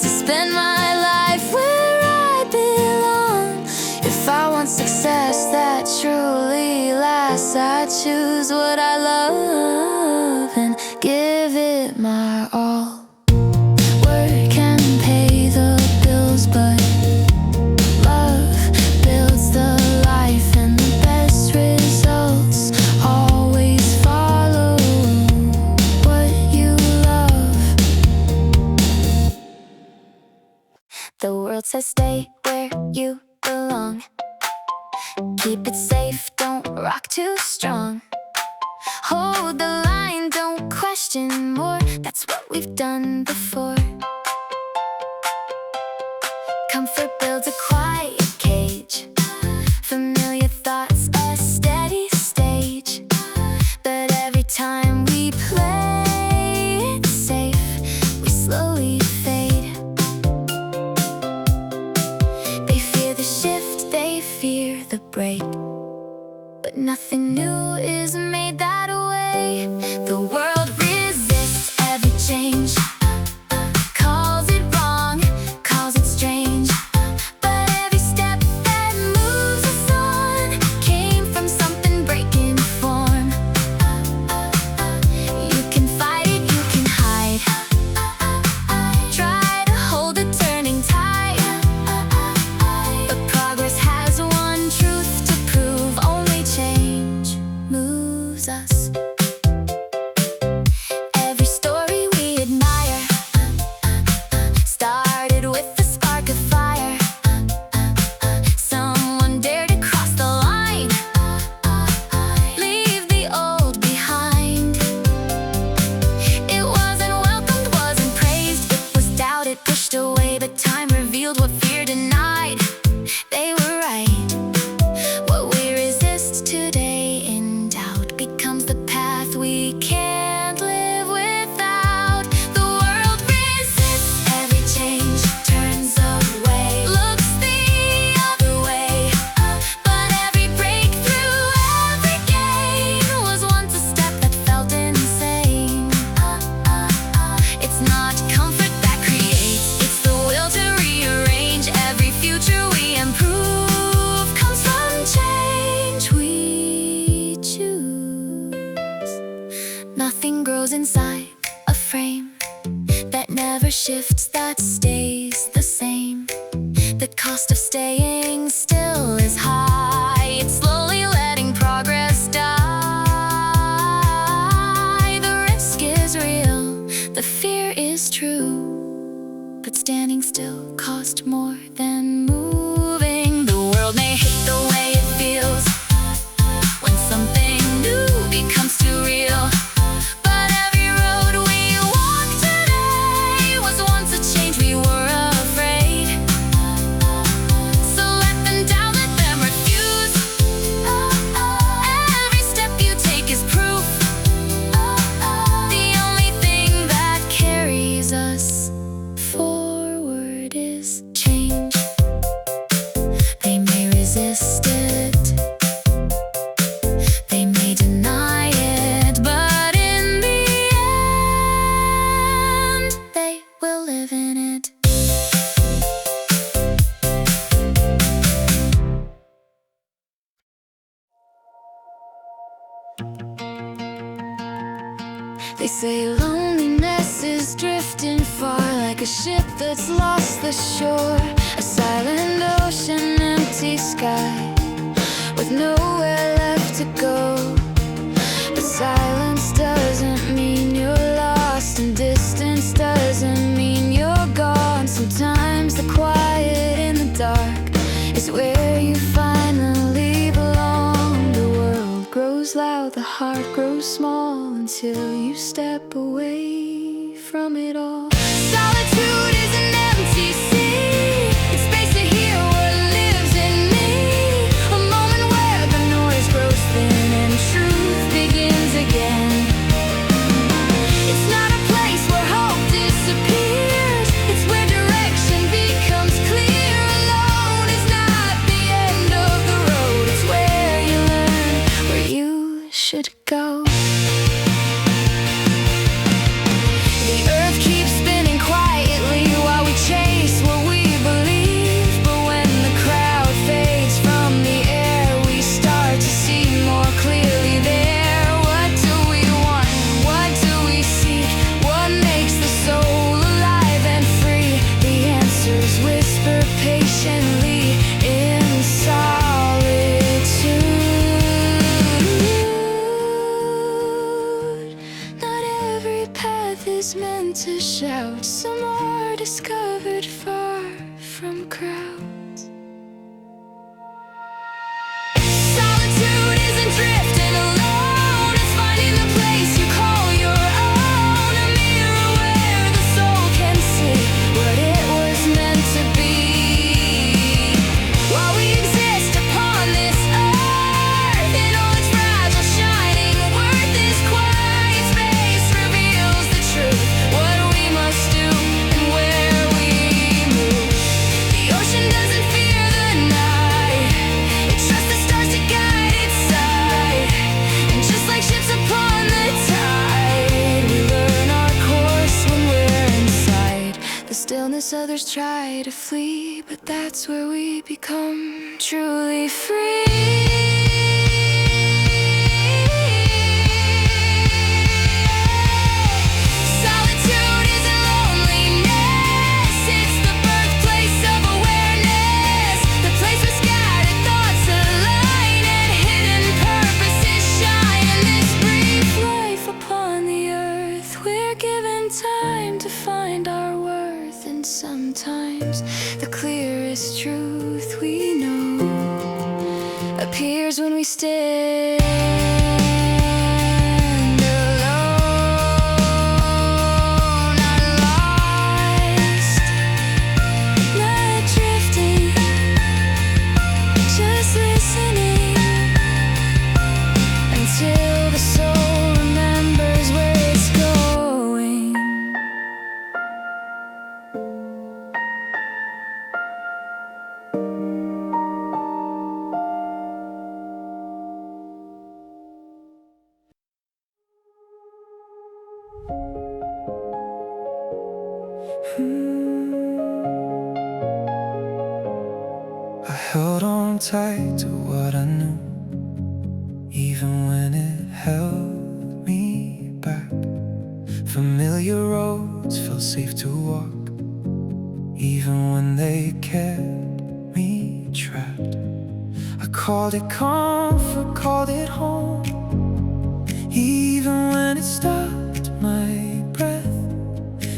to spend my life where I belong. If I want success that truly lasts, I choose what I love and give it my all. Work can pay the bills, but love builds the life, and the best results always follow what you love. The world says stay where you belong. Keep it safe, don't rock too strong. Hold the line, don't question more. That's what we've done before. Comfort builds a quiet cage. Familiar thoughts, a steady stage. But every time we play it safe, we slowly fade. They fear the shift, they fear the break, but nothing new is made that way. The world resists every change, calls it wrong, calls it strange. But every step that moves us on came from something breaking form. You can fight it, you can hide. Try to hold the turning tide, but progress has one truth to prove: only change moves us. Every story we admire started with a spark of fire. Someone dared to cross the line, leave the old behind. It wasn't welcomed, wasn't praised, it was doubted, pushed away, but time revealed what fear denied. They were right. What we resist today in doubt becomes the path we can't live without. The world resists every change, turns away, looks the other way. But every breakthrough, every gain was once a step that felt insane. It's not comfort that creates, it's the will to rearrange. Every future we improve comes from change we choose. Nothing grows inside a frame that never shifts, that stays the same. The cost of staying still is high, it's slowly letting progress die. The risk is real, the fear is true, but standing still costs more than moving. The world may hate the way it feels when something new becomes too real, but every road we walk today was once a change we were afraid. So let the They say loneliness is drifting far, like a ship that's lost the shore. A silent ocean, empty sky, with nowhere left to go. But silence doesn't mean you're lost, and distance doesn't mean you're gone. Sometimes the quiet in the dark is where you finally belong. The world grows loud, the heart grows small, until you step away from it all. Solitude is an empty sea. It's space to hear what lives in me. A moment where the noise grows thin and truth begins again. It's not a place where hope disappears. It's where direction becomes clear. Alone is not the end of the road. It's where you learn where you should go. To shout, some are discovered far from crowds. Solitude isn't drifting alone, it's finding the place you call your own. A mirror where the soul can see what it was meant to be. While we exist upon this earth, in all its fragile shining worth, this quiet space reveals the truth. What we must do and where we move. The ocean doesn't fear the night. It trusts the stars to guide its side. And just like ships upon the tide, we learn our course when we're inside the stillness. Others try to flee, but that's where we become truly free. Sometimes the clearest truth we know appears when we stand alone, not lost, not drifting, just listening until the soul remembers where it's going.
I held on tight to what I knew, even when it held me back. Familiar roads felt safe to walk, even when they kept me trapped. I called it comfort, called it home, even when it stopped my breath.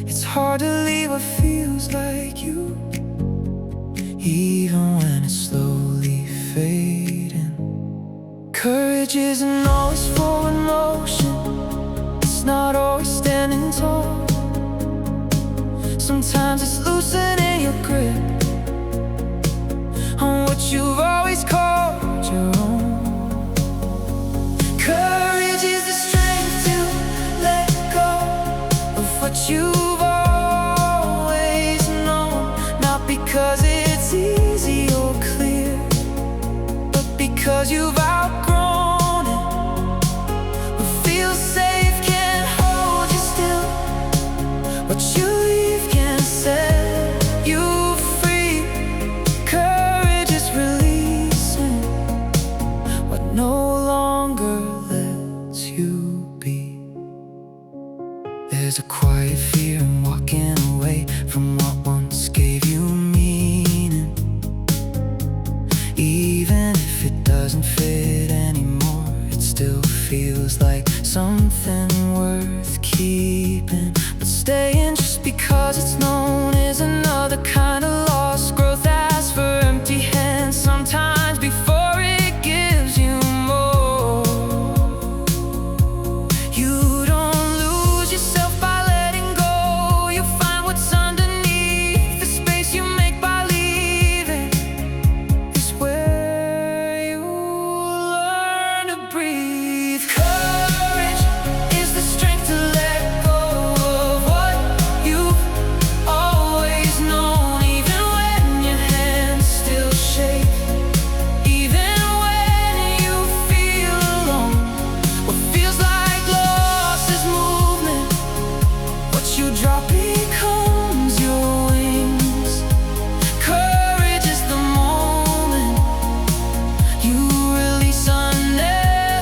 It's hard to leave what feels like you, even when it's slowly fading. Courage isn't always forward motion, it's not always standing tall. Sometimes it's loosening your grip on what you've always called your own. a quiet fear in walking away from what once gave you meaning. Even if it doesn't fit anymore, it still feels like something worth keeping. But staying just because it's known is another kind of loss. Growth asks for empty hands sometimes before it gives you more. You don't lose yourself by letting go. You find what's underneath the space you make by leaving. Is where you learn to breathe. Courage is the strength to let go of what you've always known. Even when your hands still shake, even when you feel alone. What feels like loss is movement. What you drop becomes your wings. Courage is the moment you release unnecessary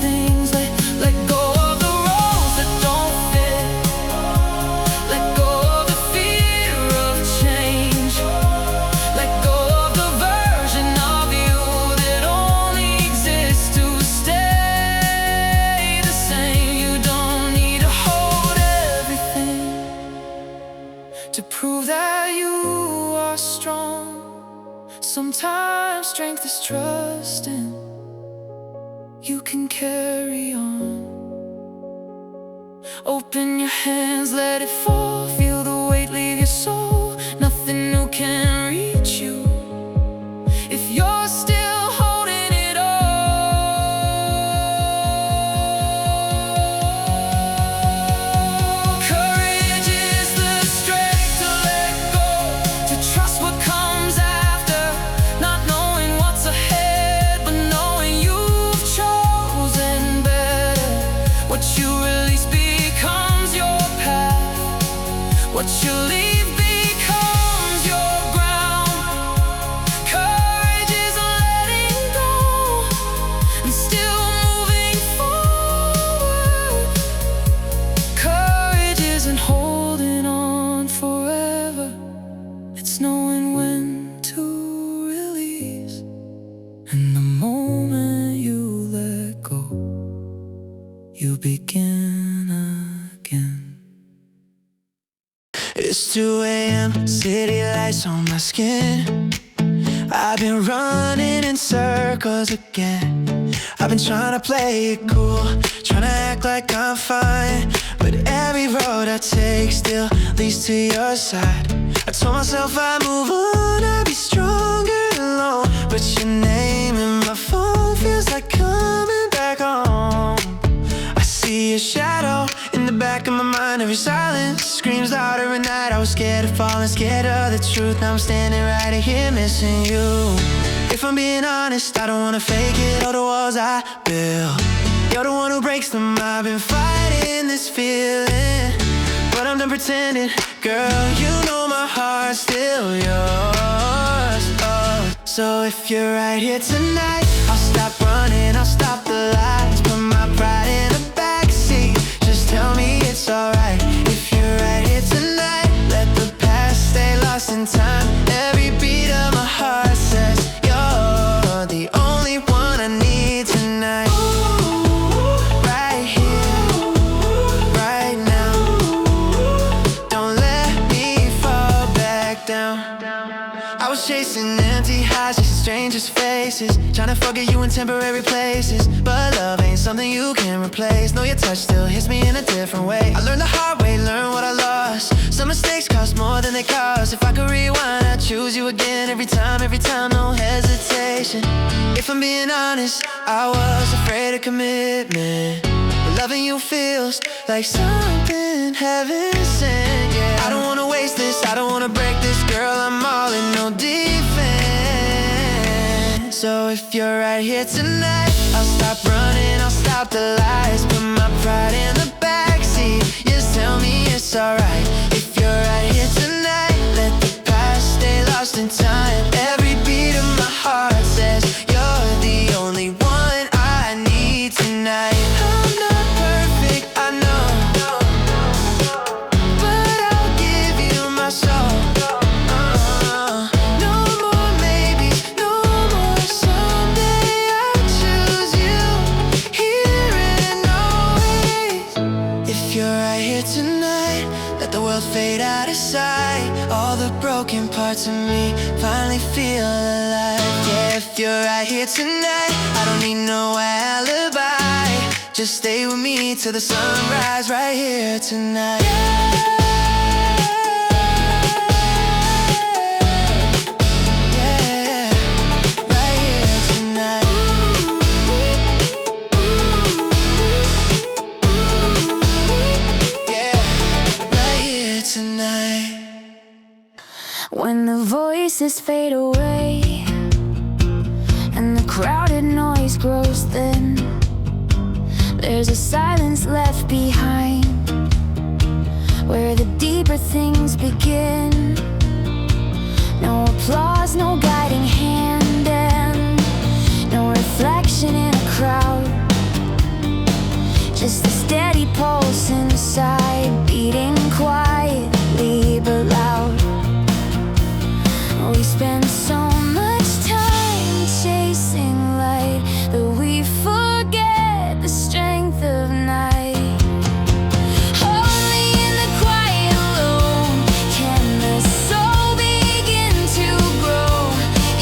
things. Let go of the roles that don't fit. Let go of the fear of change. Let go of the version of you that only exists to stay the same. You don't need to hold everything to prove that you are strong. Sometimes strength is trusting you can carry on. Open your hands, let it fall. Feel the weight leave your soul. Nothing new can reach you if you're still holding it all. Courage is the strength to let go, to trust what comes after, not knowing what's ahead, but knowing you've chosen better. What you release becomes your path. What you leave becomes your ground. Courage is letting go and still moving forward. Courage isn't holding on forever. It's knowing when to release. And the moment you let go, you begin again. It's 2 a.m., city lights on my skin. I've been running in circles again. I've been trying to play it cool, trying to act like I'm fine, but every road I take still leads to your side. I told myself I'd move on, I'd be stronger alone, but your name in my phone feels like coming back home. I see your shadow in the back of my mind. Every silence screams louder at night. I was scared of falling, scared of the truth. Now I'm standing right here missing you. If I'm being honest, I don't wanna fake it. All the walls I build, you're the one who breaks them. I've been fighting this feeling, but I'm done pretending. Girl, you know my heart's still yours. Oh. So if you're right here tonight, I'll stop running, I'll stop the lights, put my pride in the backseat. Just tell me it's alright. If you're right here tonight, let the past stay lost in time. Every beat of my heart says you're the only one I need tonight. Right here, right now. Don't let me fall back down. I was chasing empty highs, chasing strangers' faces, trying to forget you in temporary places. But love ain't something you can replace. No, your touch still hits me in a different way. I learned the hard way, learned what I lost. Some mistakes cost more than they cost. If I could rewind, I'd choose you again. Every time, no hesitation. If I'm being honest, I was afraid of commitment, but loving you feels like something heaven sent. Yeah, I don't wanna waste this, I don't wanna break this. Girl, I'm all in, no defense. So if you're right here tonight, I'll stop running, I'll stop the lies, put my pride in the backseat. Just tell me it's alright. If you're right here tonight, let the past stay lost in time. Every beat of my heart says you're the only one I need tonight. I'm not perfect, I know, world fade out of sight. All the broken parts of me finally feel alive. Yeah, if you're right here tonight, I don't need no alibi. Just stay with me till the sunrise right here tonight.
When the voices fade away and the crowded noise grows thin, there's a silence left behind where the deeper things begin. No applause, no guiding hand, and no reflection in a crowd. Just a steady pulse inside, beating quietly but loud. We spend so much time chasing light that we forget the strength of night. Only in the quiet alone can the soul begin to grow.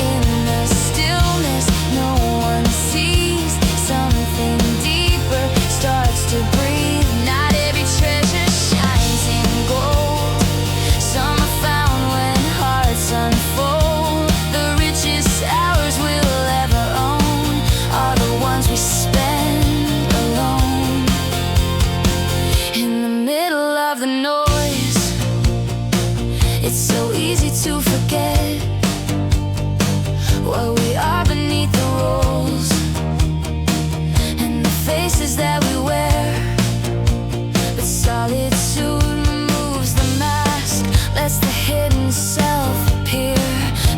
In the stillness no one sees, something deeper starts to breathe. Not every treasure shines in gold. Some are found when hearts unfold. To forget what we are beneath the roles and the faces that we wear. But solitude removes the mask, lets the hidden self appear.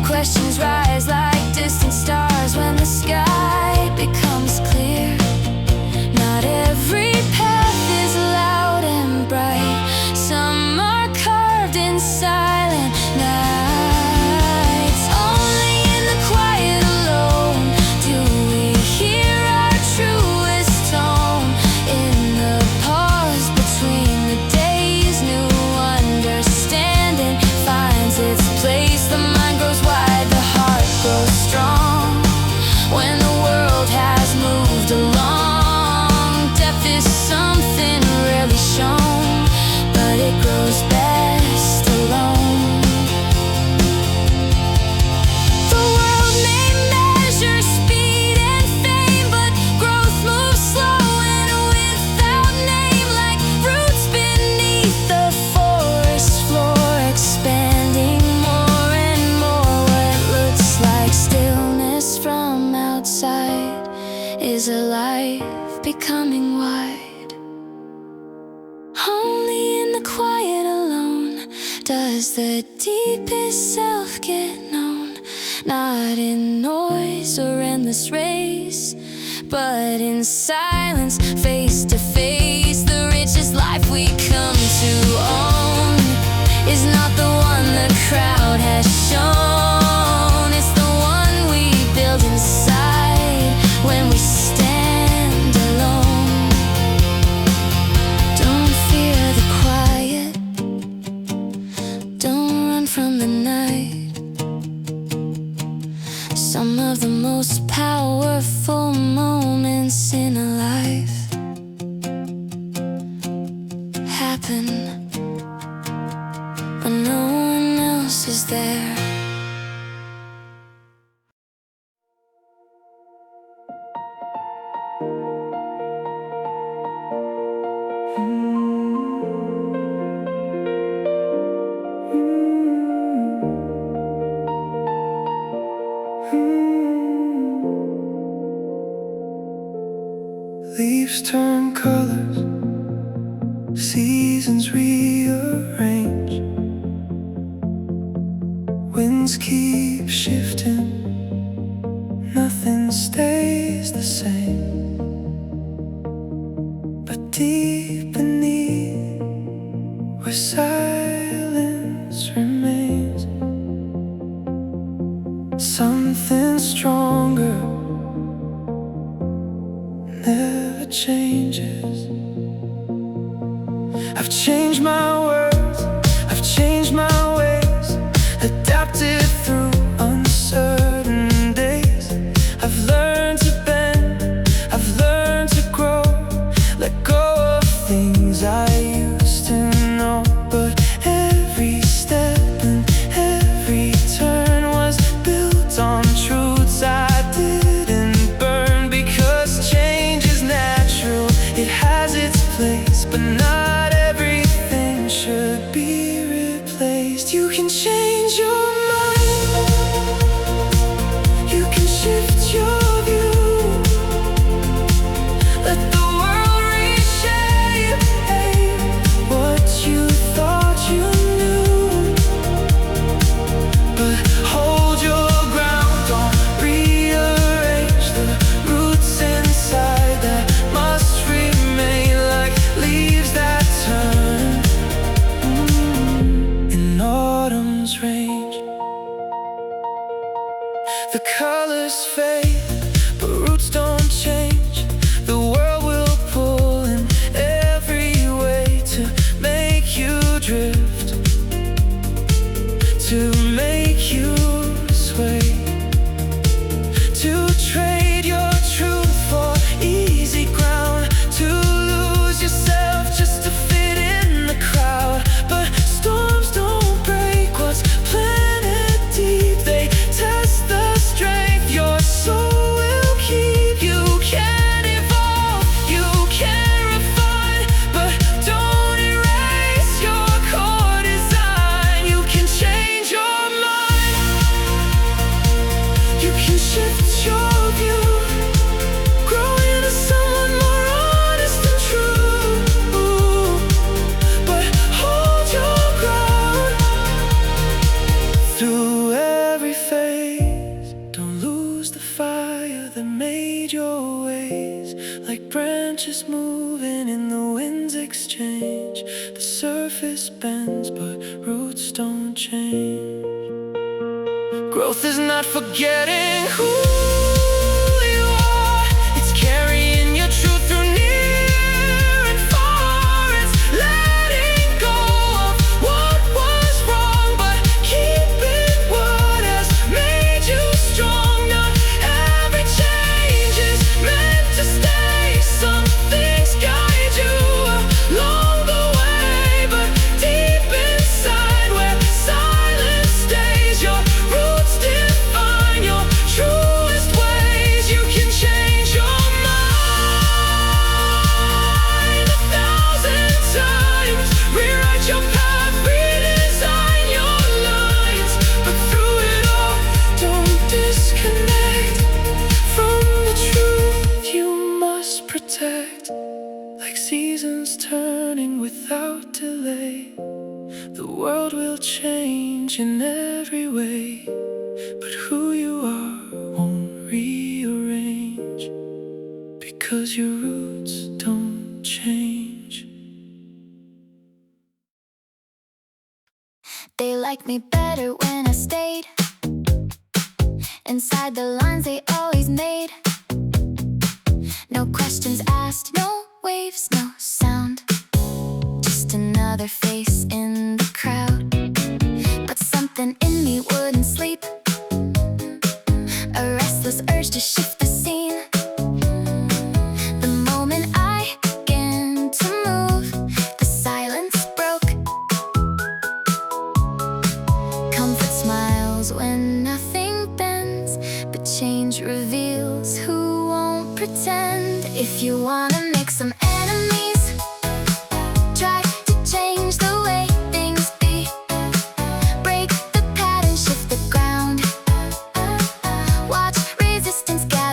Questions rise like distant stars when the sky becomes clear. Not every path is loud and bright. Some are carved in silent night. Is a life becoming wide. Only in the quiet alone does the deepest self get known. Not in noise or endless race, but in silence, face to face. The richest life we come to own is not the one the crowd has shown. It's the one we build inside when we stand alone. Don't fear the quiet, don't run from the night. Some of the most powerful moments in a life happen when no one else is there.
Leaves turn colors, seasons rearrange. Winds keep shifting, nothing stays the same. But deep beneath, where silence remains, something stronger never changes. I've changed my words, it has its place, but not everything should be replaced. You can change your mind, you can shift your view, let the world reshape what you thought you knew. But hold your ground, don't rearrange the roots inside that must remain, like leaves that turn in autumn's range. The colors fade, but roots don't change. The world will pull in every way to make you drift, to make you sway, to trade your truth for easy ground, to lose yourself just to fit in the crowd. But storms don't break what's planted deep, they test the strength your soul will keep. You can evolve, you can refine, but don't erase your core design. You can change your mind, you can shift your view, grow into someone more honest and true. But hold your ground through every phase. Don't lose the fire that made your ways. Like branches moving in the wind's exchange, the surface bends but roots don't change. Growth is not forgetting who you are, it's carrying your truth through near and far. It's letting go of what was wrong, but keeping what has made you strong. Not every change is meant to stay. Some things guide you along the way, but deep inside where silence stays, your roots define your truest ways. You can change your mind 1,000 times, rewrite your path, redesign your lines. But through it all, don't disconnect from the truth you must protect. Like seasons turning without delay, the world will change in every way, but who you are won't rearrange, because your roots don't change.
They liked me better when I stayed inside the lines they always made. No questions asked, no waves, no sound, just another face in the crowd. But something in me wouldn't sleep, a restless urge to shift the scene. The moment I began to move, the silence broke. Comfort smiles when nothing bends, but change reveals who won't pretend. If you wanna make some enemies, try to change the way things be. Break the pattern, shift the ground, watch resistance gather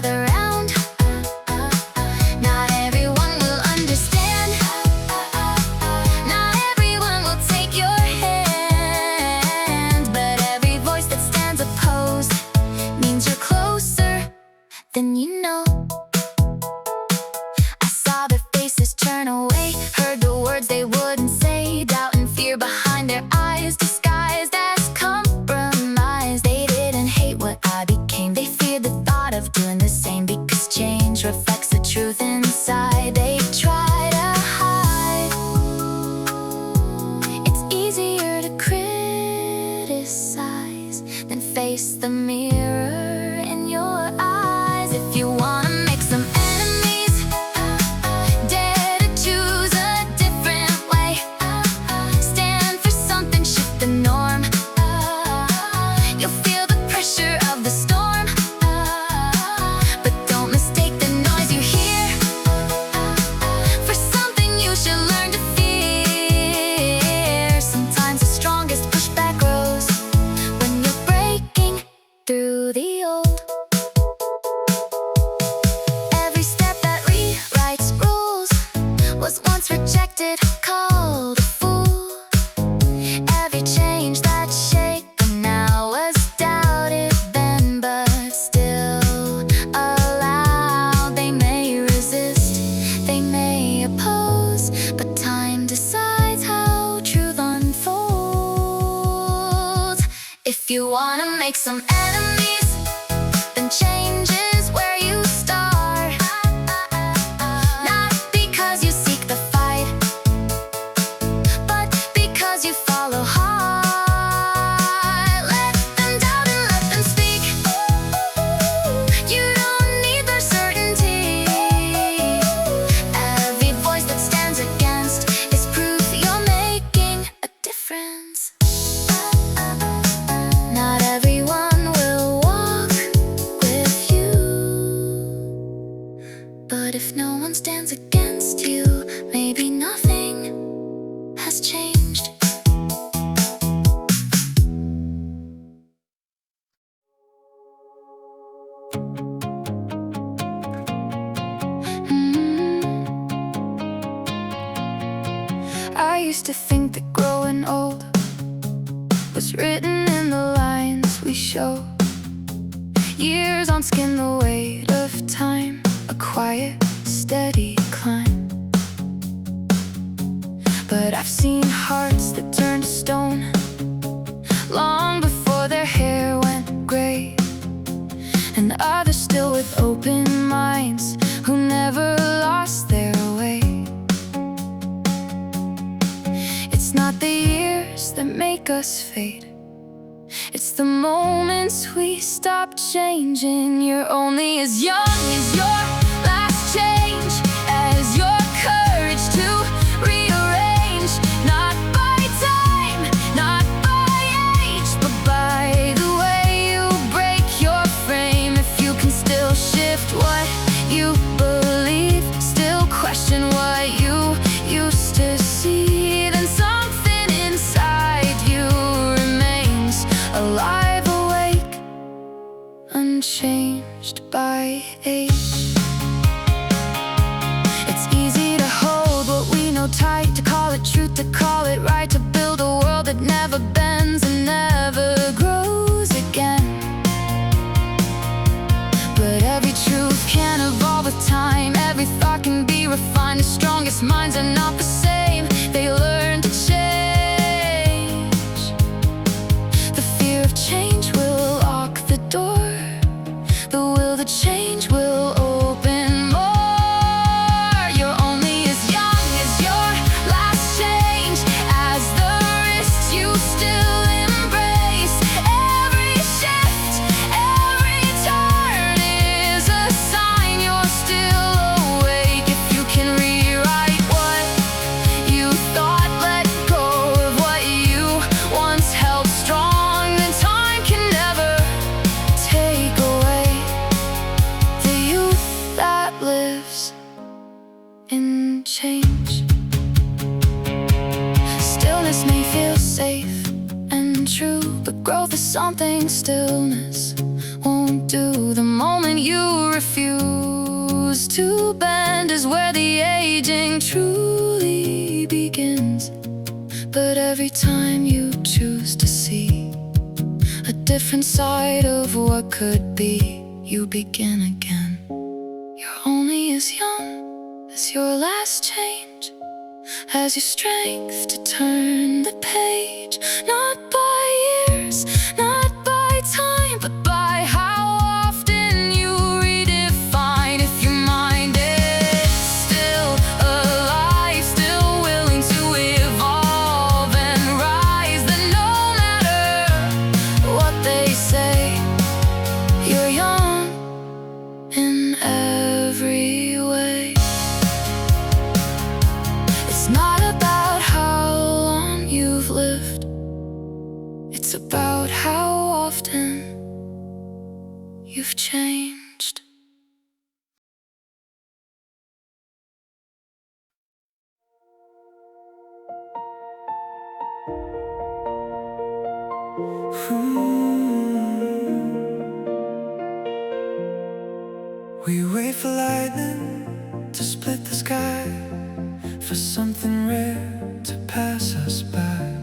oppose, but time decides how truth unfolds. If you wanna make some enemies, then change is where you start. Not because you seek the fight, but because you follow heart. Let them doubt and let them speak. You don't need their certainty. Every voice that stands against is proof you're making a difference. Not everyone will walk with you, but if no one stands against you, maybe nothing has changed. I used to think that growing old was written in the lines we show. Years on skin, the weight of time, a quiet, steady climb. But I've seen hearts that turned to stone long before their hair went gray, and others still with open minds who never lost their way. It's not the years that make us fade, it's the moments we stop changing. You're only as young as your last change, as your courage to rearrange. Not by time, not by age, but by the way you break your frame. If you can still shift what you believe, still question what you used to see, then something inside you remains alive, awake, unchanged by age. It's easy to hold what we know tight, to call it truth, to call it right, to build a world that never bends and never grows again. But every truth can evolve with time, every thought can be refined. The strongest minds are not the same, they learn to change. The fear of change will lock the door, the will to change will open more. You're only as young as your last change, as the risks you still embrace. Every shift, every turn is a sign you're still awake. If you can rewrite what you thought, let go of what you once held strong, then time can never take away the youth that lives in change. Stillness may feel safe and true, but growth is something stillness won't do. The moment you refuse to bend is where the aging truly begins. But every time you choose to see a different side of what could be, you begin again. You're only as young as your last change, as your strength to turn the page. Not by years, not by time, but by how often you redefine. If your mind is still alive, still willing to evolve and rise, then no matter what they say, you're young in every way. It's not about how long you've lived, it's about how often you've changed.
We wait for lightning to split the sky, for something rare to pass us by.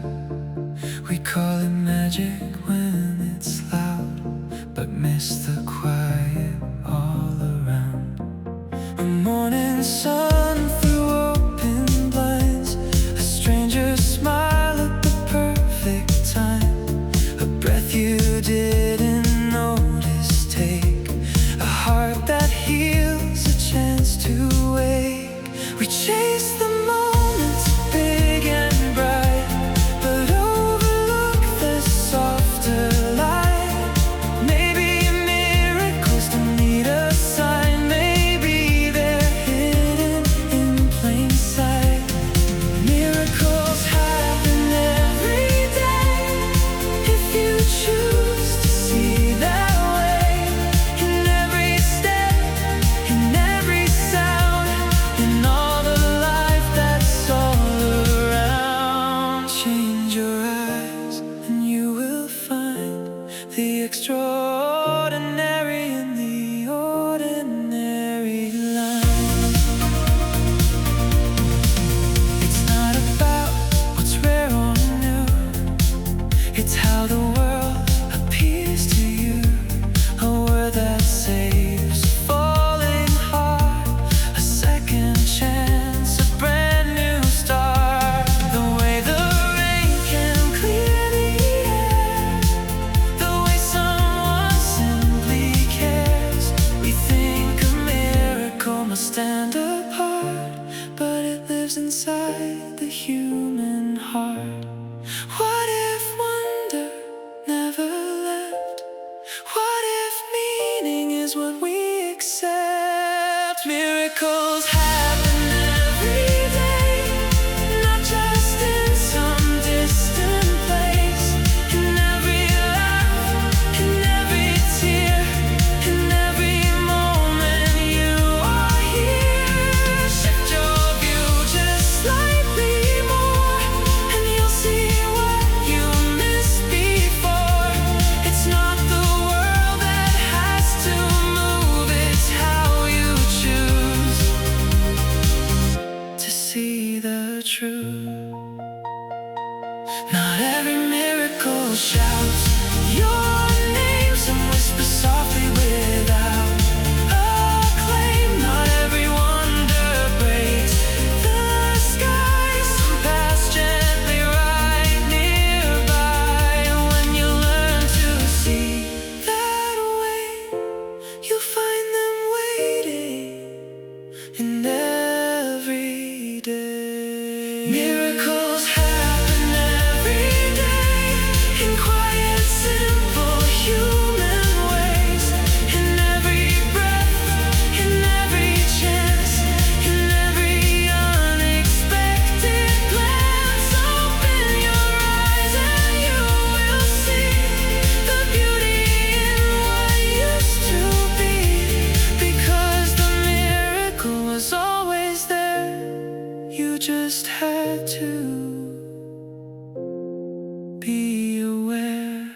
We call it magic when it's loud, but miss the quiet all around. The morning sun threw open lives inside the human heart. What if wonder never left? What if meaning is what we accept? Miracles happen every day, not just in some distant place. In every laugh, in every tear, in every moment you are here. Shift your view just slightly more, and you'll see what you missed before. It's not the world that has to move, it's how you choose to see the truth. Not every miracle shouts your name, some whisper softly without acclaim. Not every wonder breaks the sky, some pass gently right nearby. And when you learn to see that way, you find them waiting in every day. Miracles happen every day, in quiet, simple, human ways. In every breath, in every chance, in every unexpected glance. Open your eyes and you will see the beauty in what used to be. Because the miracle was always there, you just had to be aware.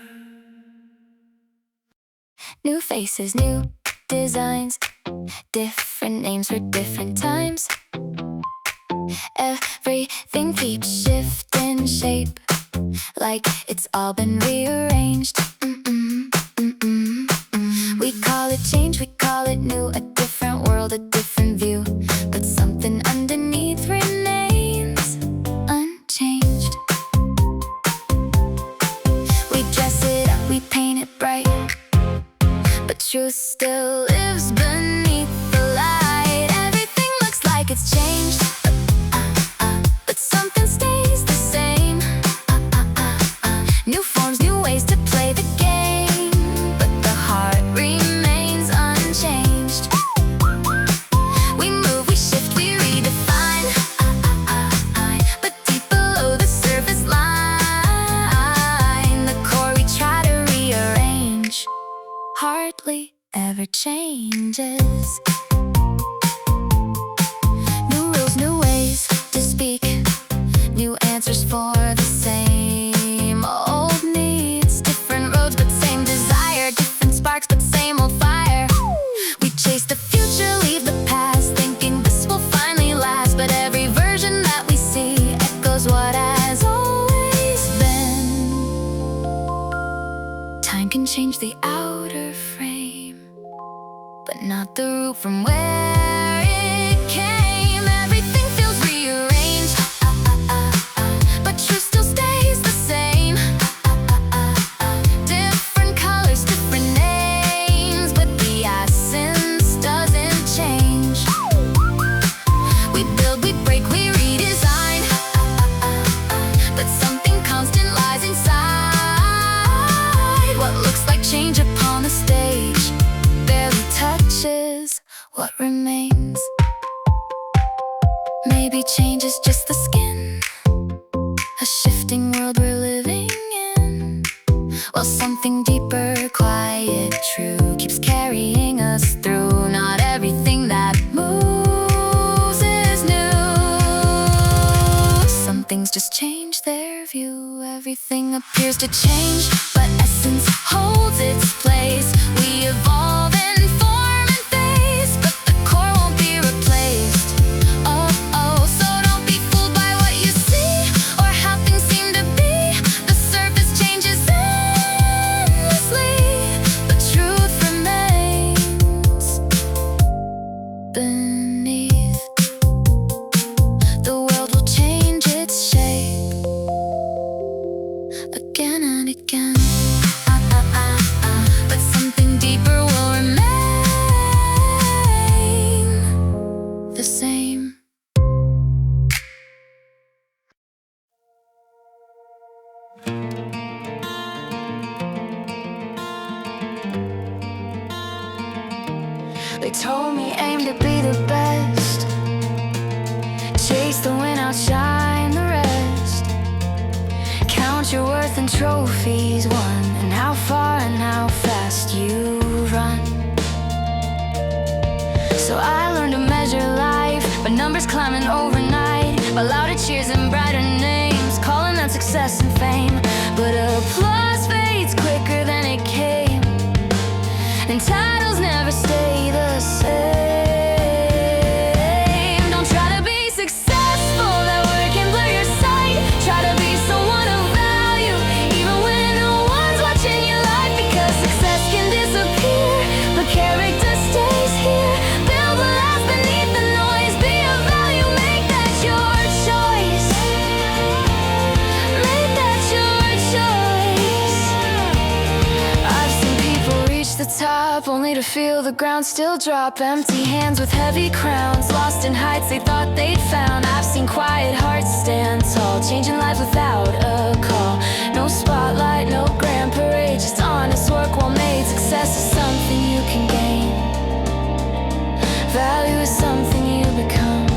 New faces, new designs, different names for different times. Everything keeps shifting shape, like it's all been rearranged. We call it change, we call it new, a different world, a different view. But something underneath remains unchanged. We dress it up, we paint it bright, but truth still lives beneath the light. Everything looks like it's changed, but something stays the same. New forms, new ways to play the game, but the heart remains unchanged. We move, we shift, we redefine, but deep below the surface line, the core we try to rearrange hardly ever changes. New rules, new ways to speak, new answers for the same old needs. Different roads, but same desire. Different sparks, but same old fire. We chase the future, leave the past, thinking this will finally last. But every version that we see echoes what has always been. Time can change the outer frame, but not the root from where it came. Everything feels rearranged, but truth still stays the same. Different colors, different names, but the essence doesn't change. We build, we break, we redesign, but something constant lies inside. What looks like change upon the stage barely touches what remains. Maybe change is just the skin, a shifting world we're living in, while something deeper, quiet, true keeps carrying us through. Not everything that moves is new. Some things just change their view. Everything appears to change, but essence holds its place. We evolve and form and phase, but the core won't be replaced. So don't be fooled by what you see or how things seem to be. The surface changes endlessly, but truth remains beneath. The world will change its shape again and again, but something deeper will remain. They told me aim to be the best, chase the win, outshine the rest. Count your worth in trophies won, and how far and how fast you run. So I learned to measure life by numbers climbing overnight, by louder cheers and brighter names, calling out success and fame. But applause fades quicker than it came, and titles never stay the same. Don't try to be successful, that word can blur your sight. Try to be someone of value, even when no one's watching your life, because success can disappear, but character stays here. Build a life beneath the noise, be of value, make that your choice. Make that your choice. I've seen people reach the top only to feel the ground still drop. Empty hands with heavy crowns, lost in heights they thought they'd found. I've seen quiet hearts stand tall, changing lives without a call. No spotlight, no grand parade, just honest work well made. Success is something you can gain, value is something you become.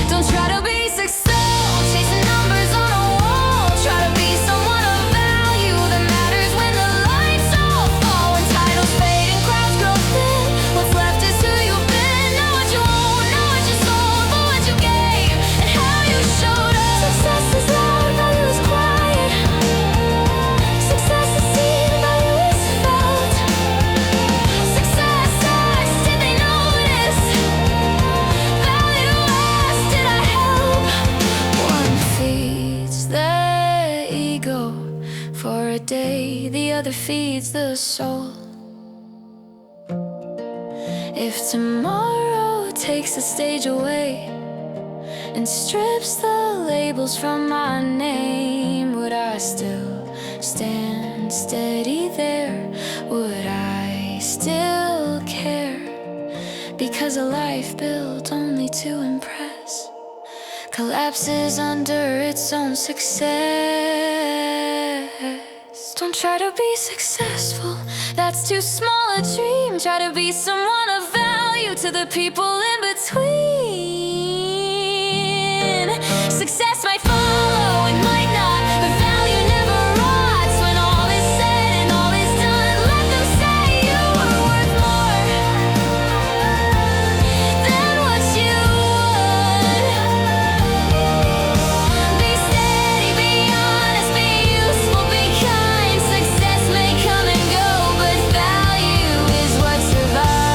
Don't try to be successful, chasing numbers on a wall. Try to be someone of value that matters when the lights all fall. When titles fade and crowds grow thin, what's left is who you've been. Know what you own, know what you sold, but what you gave and how you showed up. Success is loud, value is quiet. Success is seen, value is felt. Success eyes, did they notice? Value asked, did I help? One feeds the ego for a day, the other feeds the soul. If tomorrow takes the stage away and strips the labels from my name, would I still stand steady there? Would I still care? Because a life built only to impress collapses under its own success. Don't try to be successful, that's too small a dream. Try to be someone of value to the people in between. Success might follow, it might not, but value never rots. When all is said and all is done, let them say you were worth more than what you would. Be steady, be honest, be useful, be kind. Success may come and go, but value is what survives.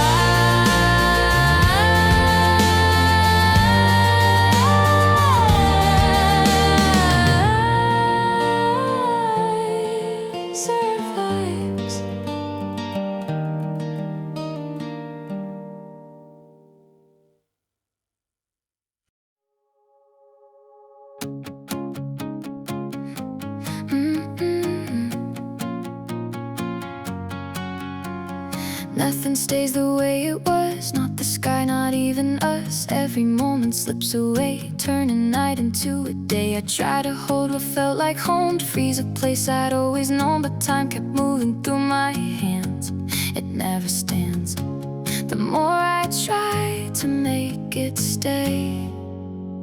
Nothing stays the way it was, not the sky, not even us. Every moment slips away, turning night into a day. I try to hold what felt like home, to freeze a place I'd always known, but time kept moving through my hands. It never stands. The more I try to make it stay,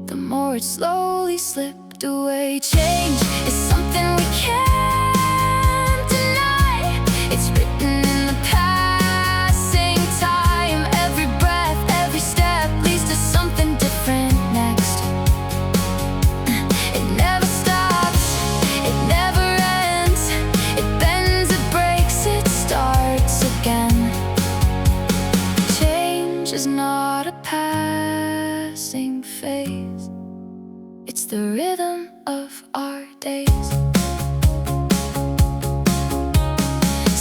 the more it slowly slipped away. Change is something we can't deny. It's written in the passing time. Every breath, every step leads to something different next. It never stops, it never ends. It bends, it breaks, it starts again. Change is not a passing phase, it's the rhythm of our days.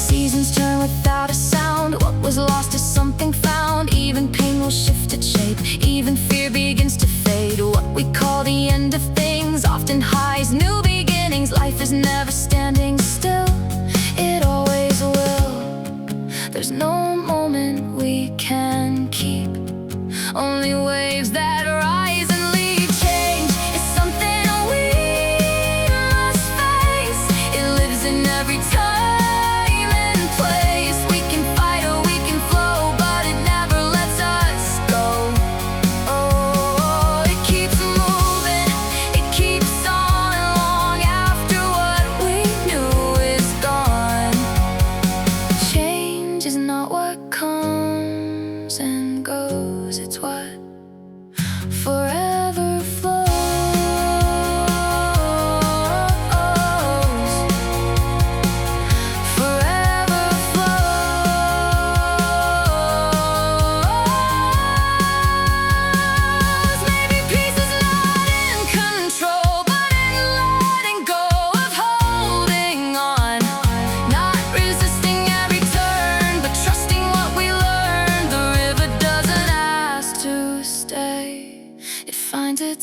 Seasons turn without a sound. What was lost is something found. Even pain will shift its shape, even fear begins to fade. What we call the end of things often hides new beginnings. Life is never standing still, it always will. There's no moment we can keep, only waves that rise and leave. Change is something we must face. It lives in every time and place. We can fight or we can flow, but it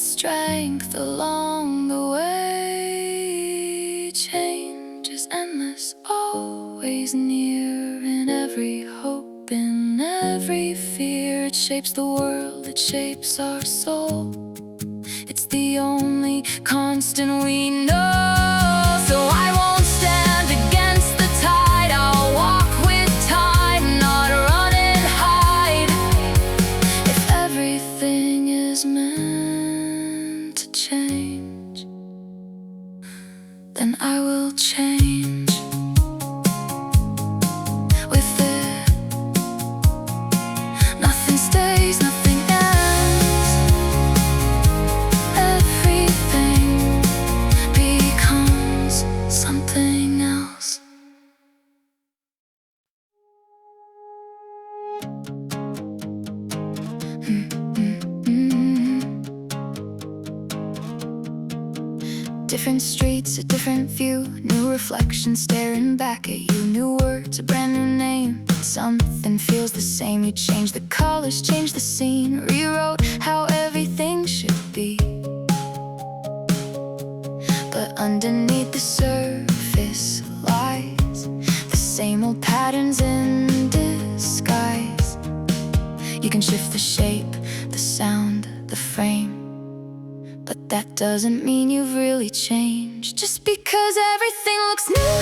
strength along the way. Change is endless, always near. In every hope, in every fear, it shapes the world, it shapes our soul. It's the only constant we know. So I won't stand against the tide. I'll walk with time, not run and hide. If everything is meant to change, then I will change with it. Nothing stays, nothing ends. Everything becomes something else. Different streets, a different view, new reflections staring back at you. New words, a brand new name, but something feels the same. You changed the colors, changed the scene, rewrote how everything should be. But underneath the surface lies the same old patterns in disguise. You can shift the shape, the sound, the frame, but that doesn't mean you've really changed. Just because everything looks new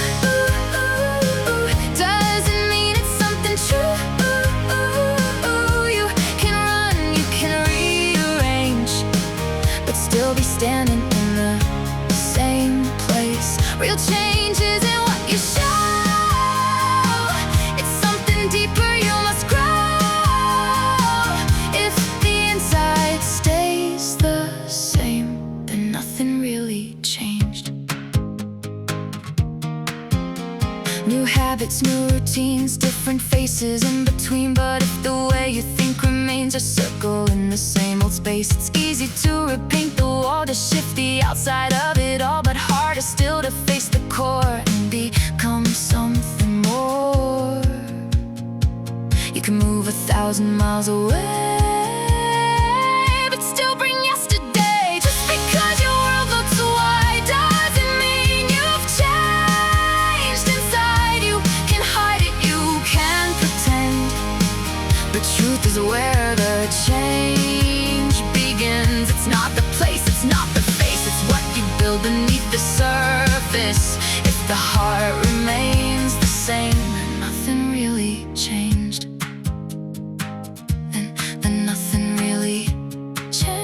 doesn't mean it's something true. You can run, you can rearrange, but still be standing in the same place. Real change isn't what you show, it's something deeper you must grow. If the inside stays the same, then nothing really changed. New habits, new routines, different faces in between. But if the way you think remains a circle in the same old space, it's easy to repaint the wall, to shift the outside of it all, but harder still to face the core and become something more. You can move 1,000 miles away, but still bring yesterday. Just because your world looks wide doesn't mean you've changed inside. You can hide it, you can pretend, but truth is where the change begins. It's not the place, it's not the face, it's what you build beneath the surface. If the heart remains the same, then nothing really changed. Then nothing really changed.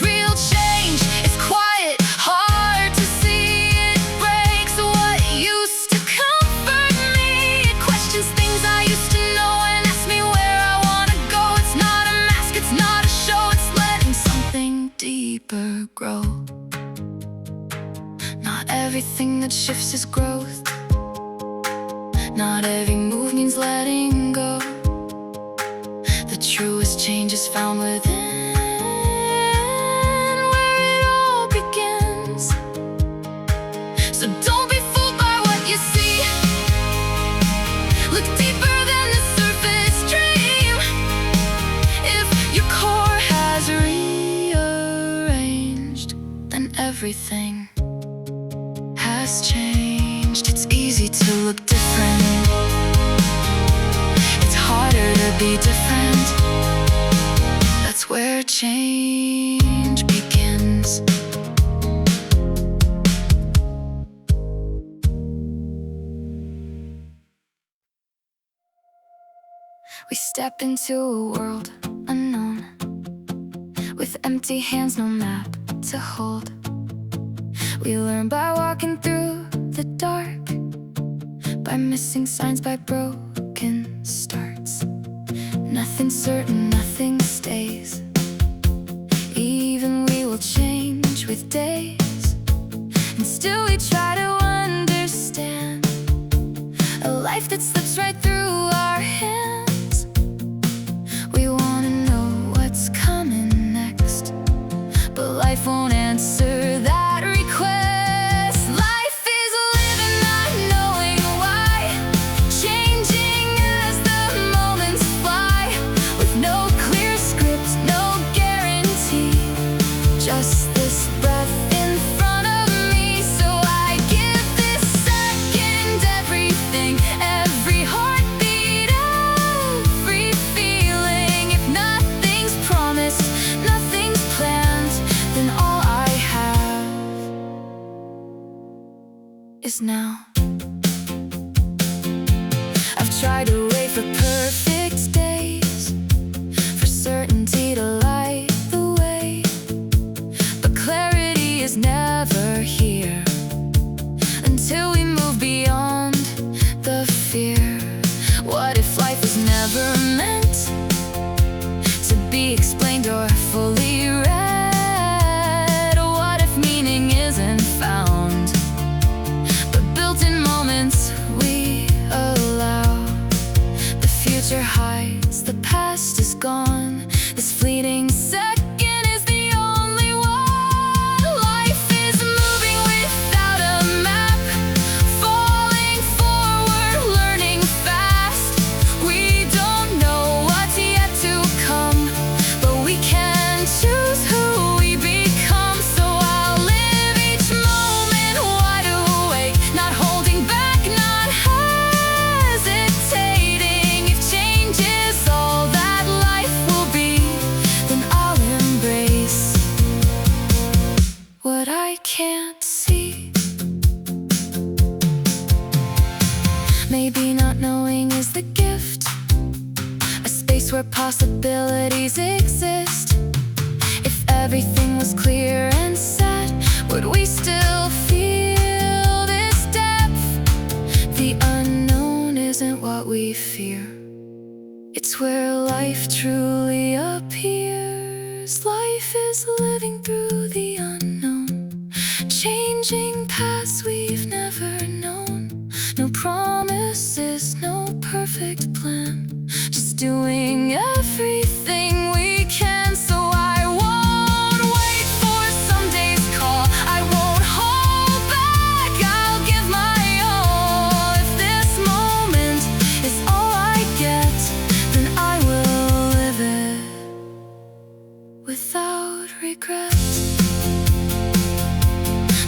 Real change is quiet, hard to see. It breaks what used to comfort me. It questions things I used to know and asks me where I wanna go. It's not a mask, it's not a show, it's letting something deeper grow. Not everything that shifts is growth. Not every move means letting go. The truest change is found within, where it all begins. So don't be fooled by what you see. Look deeper than the surface dream. If your core has rearranged, then everything has changed. It's easy to look different, it's harder to be different. That's where change begins. We step into a world unknown, with empty hands, no map to hold. We learn by walking through the dark, by missing signs, by broken starts. Nothing's certain, nothing stays. Even we will change with days, and still we try to understand a life that slips right through our hands. We wanna know what's coming next, but life won't answer that request. Life is living, not knowing why, changing as the moments fly, with no clear script, no guarantee. is now. I've tried to wait for perfect days, for certainty to light the way, but clarity is never here until we move beyond the fear. What if life is never meant to be explained or fully read? What if meaning isn't found, but built in moments we allow? The future hides, the past is gone. This fleeting second is the only one. Life is moving without a map, falling forward, learning fast. We don't know what's yet to come, but we can choose who we become. So I'll live each moment wide awake, not holding back, not hesitating. If change is all that life will be, then I'll embrace what I can't see. Maybe not knowing is the gift, a space where possibilities exist. If everything was clear and set, would we still feel this depth? The unknown isn't what we fear, it's where life truly appears. Life is living through the unknown, changing paths we've never known. No promises, no perfect plan, just doing everything we can. So I won't wait for someday's call, I won't hold back, I'll give my all. If this moment is all I get, then I will live it without regret.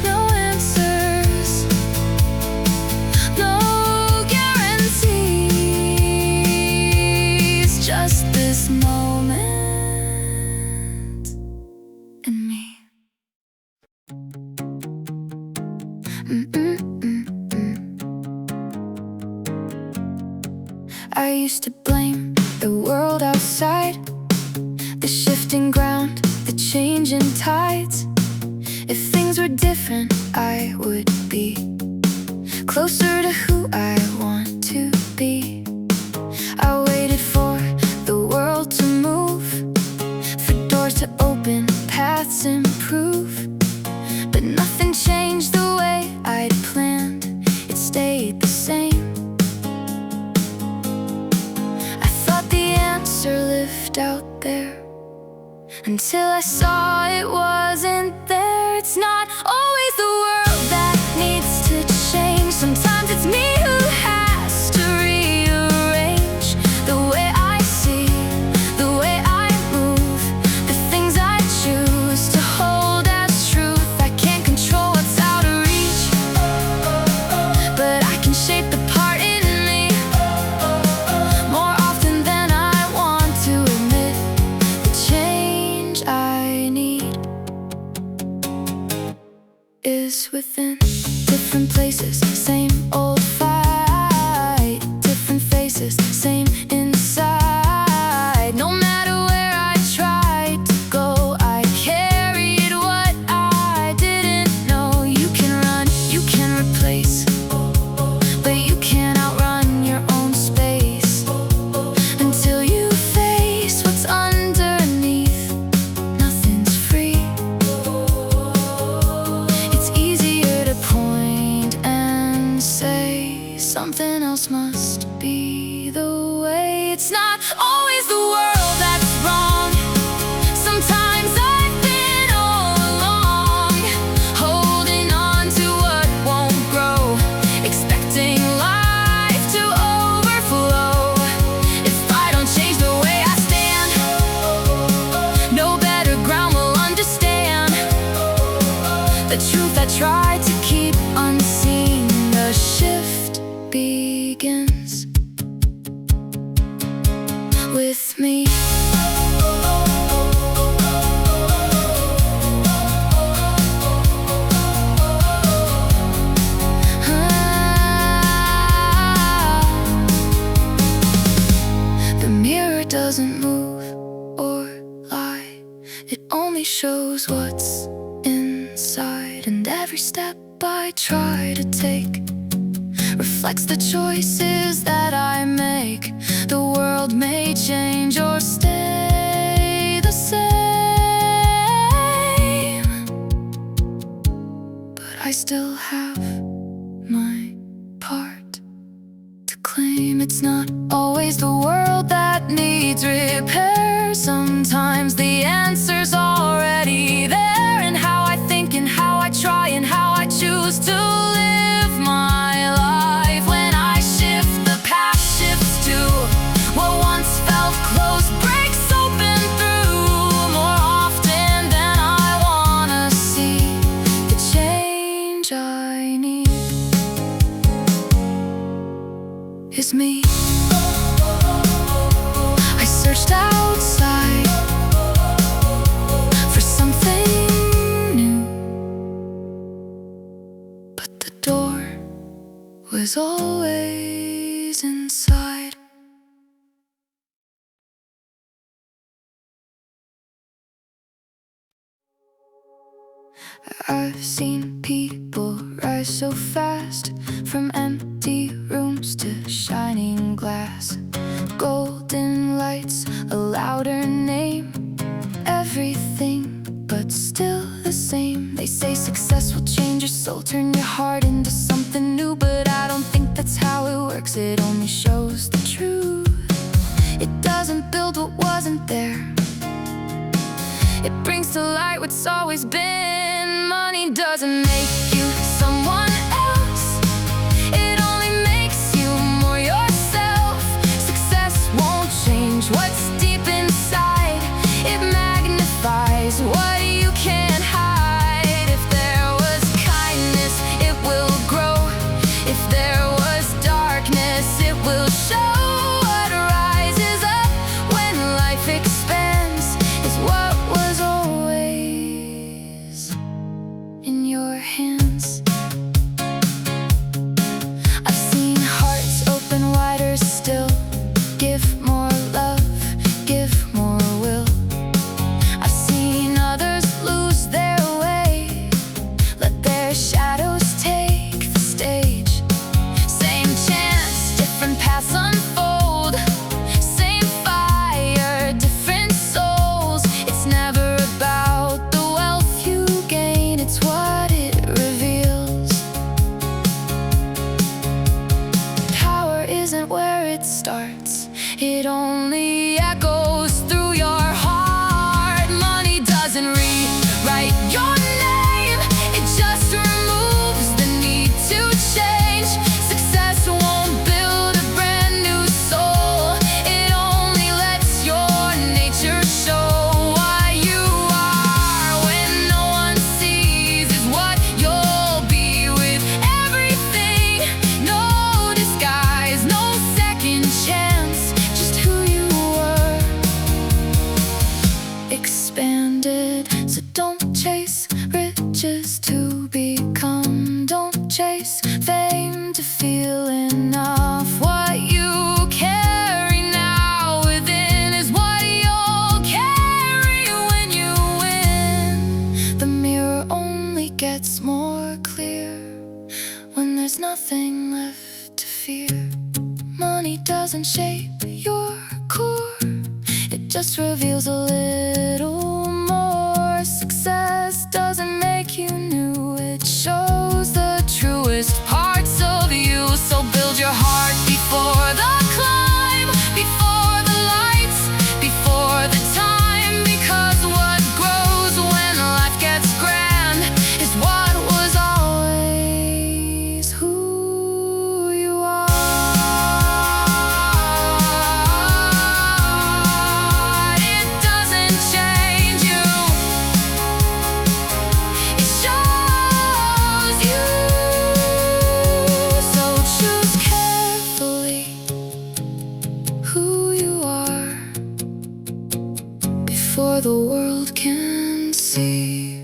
No answers, no guarantees, just this moment and me. I used to blame the world outside, the shifting ground, the changing tides. If things were different, I would be closer to who I want to be. I waited for the world to move, for doors to open, paths improve, but nothing changed the way I'd planned, it stayed the same. I thought the answer lived out there, until I saw it wasn't there. It's not always the world that needs to change, sometimes it's me who has to rearrange the way I see, the way I move, the things I choose to hold as truth. I can't control what's out of reach, but I can shape the part in me more often than I want to admit. The change I need is within. Different places, same old fight, different faces, same inside. No matter where I tried to go, I carried what I didn't know. You can run, you can replace, but you can't outrun your own space. Until you face what's underneath, nothing's free. It's easier to point and say something else must be the way. It's not always the world that's wrong, sometimes I've been all along, holding on to what won't grow, expecting life to overflow. If I don't change the way I stand, no better ground will understand the truth I tried to keep unseen. The shift begins with me. It only shows what's inside, and every step I try to take reflects the choices that I make. The world may change or stay the same, but I still have my part to claim. It's not always the world that needs repair. Sometimes the answer's already there, in how I think and how I try and how I choose to live my life. When I shift, the path shifts to what once felt close, breaks open through more often than I wanna see. The change I need is me. I searched outside for something new, but the door was always inside. I've seen people rise so fast, from empty rooms to shining glass. Golden lights, a louder name, everything but still the same. They say success will change your soul, turn your heart into something new, but I don't think that's how it works. It only shows the truth. It doesn't build what wasn't there, it brings to light what's always been. Money doesn't make you someone else, it only makes you more yourself. Success won't change what's deep inside, it magnifies what you can't hide. If there was kindness, it will grow. If there was darkness, it will show. What rises up when life expands is what was always in your hands. I've seen hearts open wider still, give more love, give more will. I've seen others lose their way, let their shadows take the stage. Same chance, different paths unfold, same fire, different souls. It's never about the wealth you gain, it's what it reveals. Power isn't where it starts, it only echoes through your heart. Money doesn't rewrite your name, it just removes the need to change. Success won't build a brand new soul, it only lets your nature show. What you are when no one sees is what you'll be with everything. No disguise, no second chance, just who you were, expanded. So don't chase riches to become, don't chase fame to feel enough. What you carry now within is what you'll carry when you win. The mirror only gets more clear when there's nothing left to fear. Money doesn't shape your core, it just reveals a little more. Success doesn't make you new, it shows the truest parts of you. So build your heart before the climb, before the lights, before the time. Because what grows when life gets grand is what was always who you are. It doesn't change you, it shows you. So choose carefully who you are before the world can see.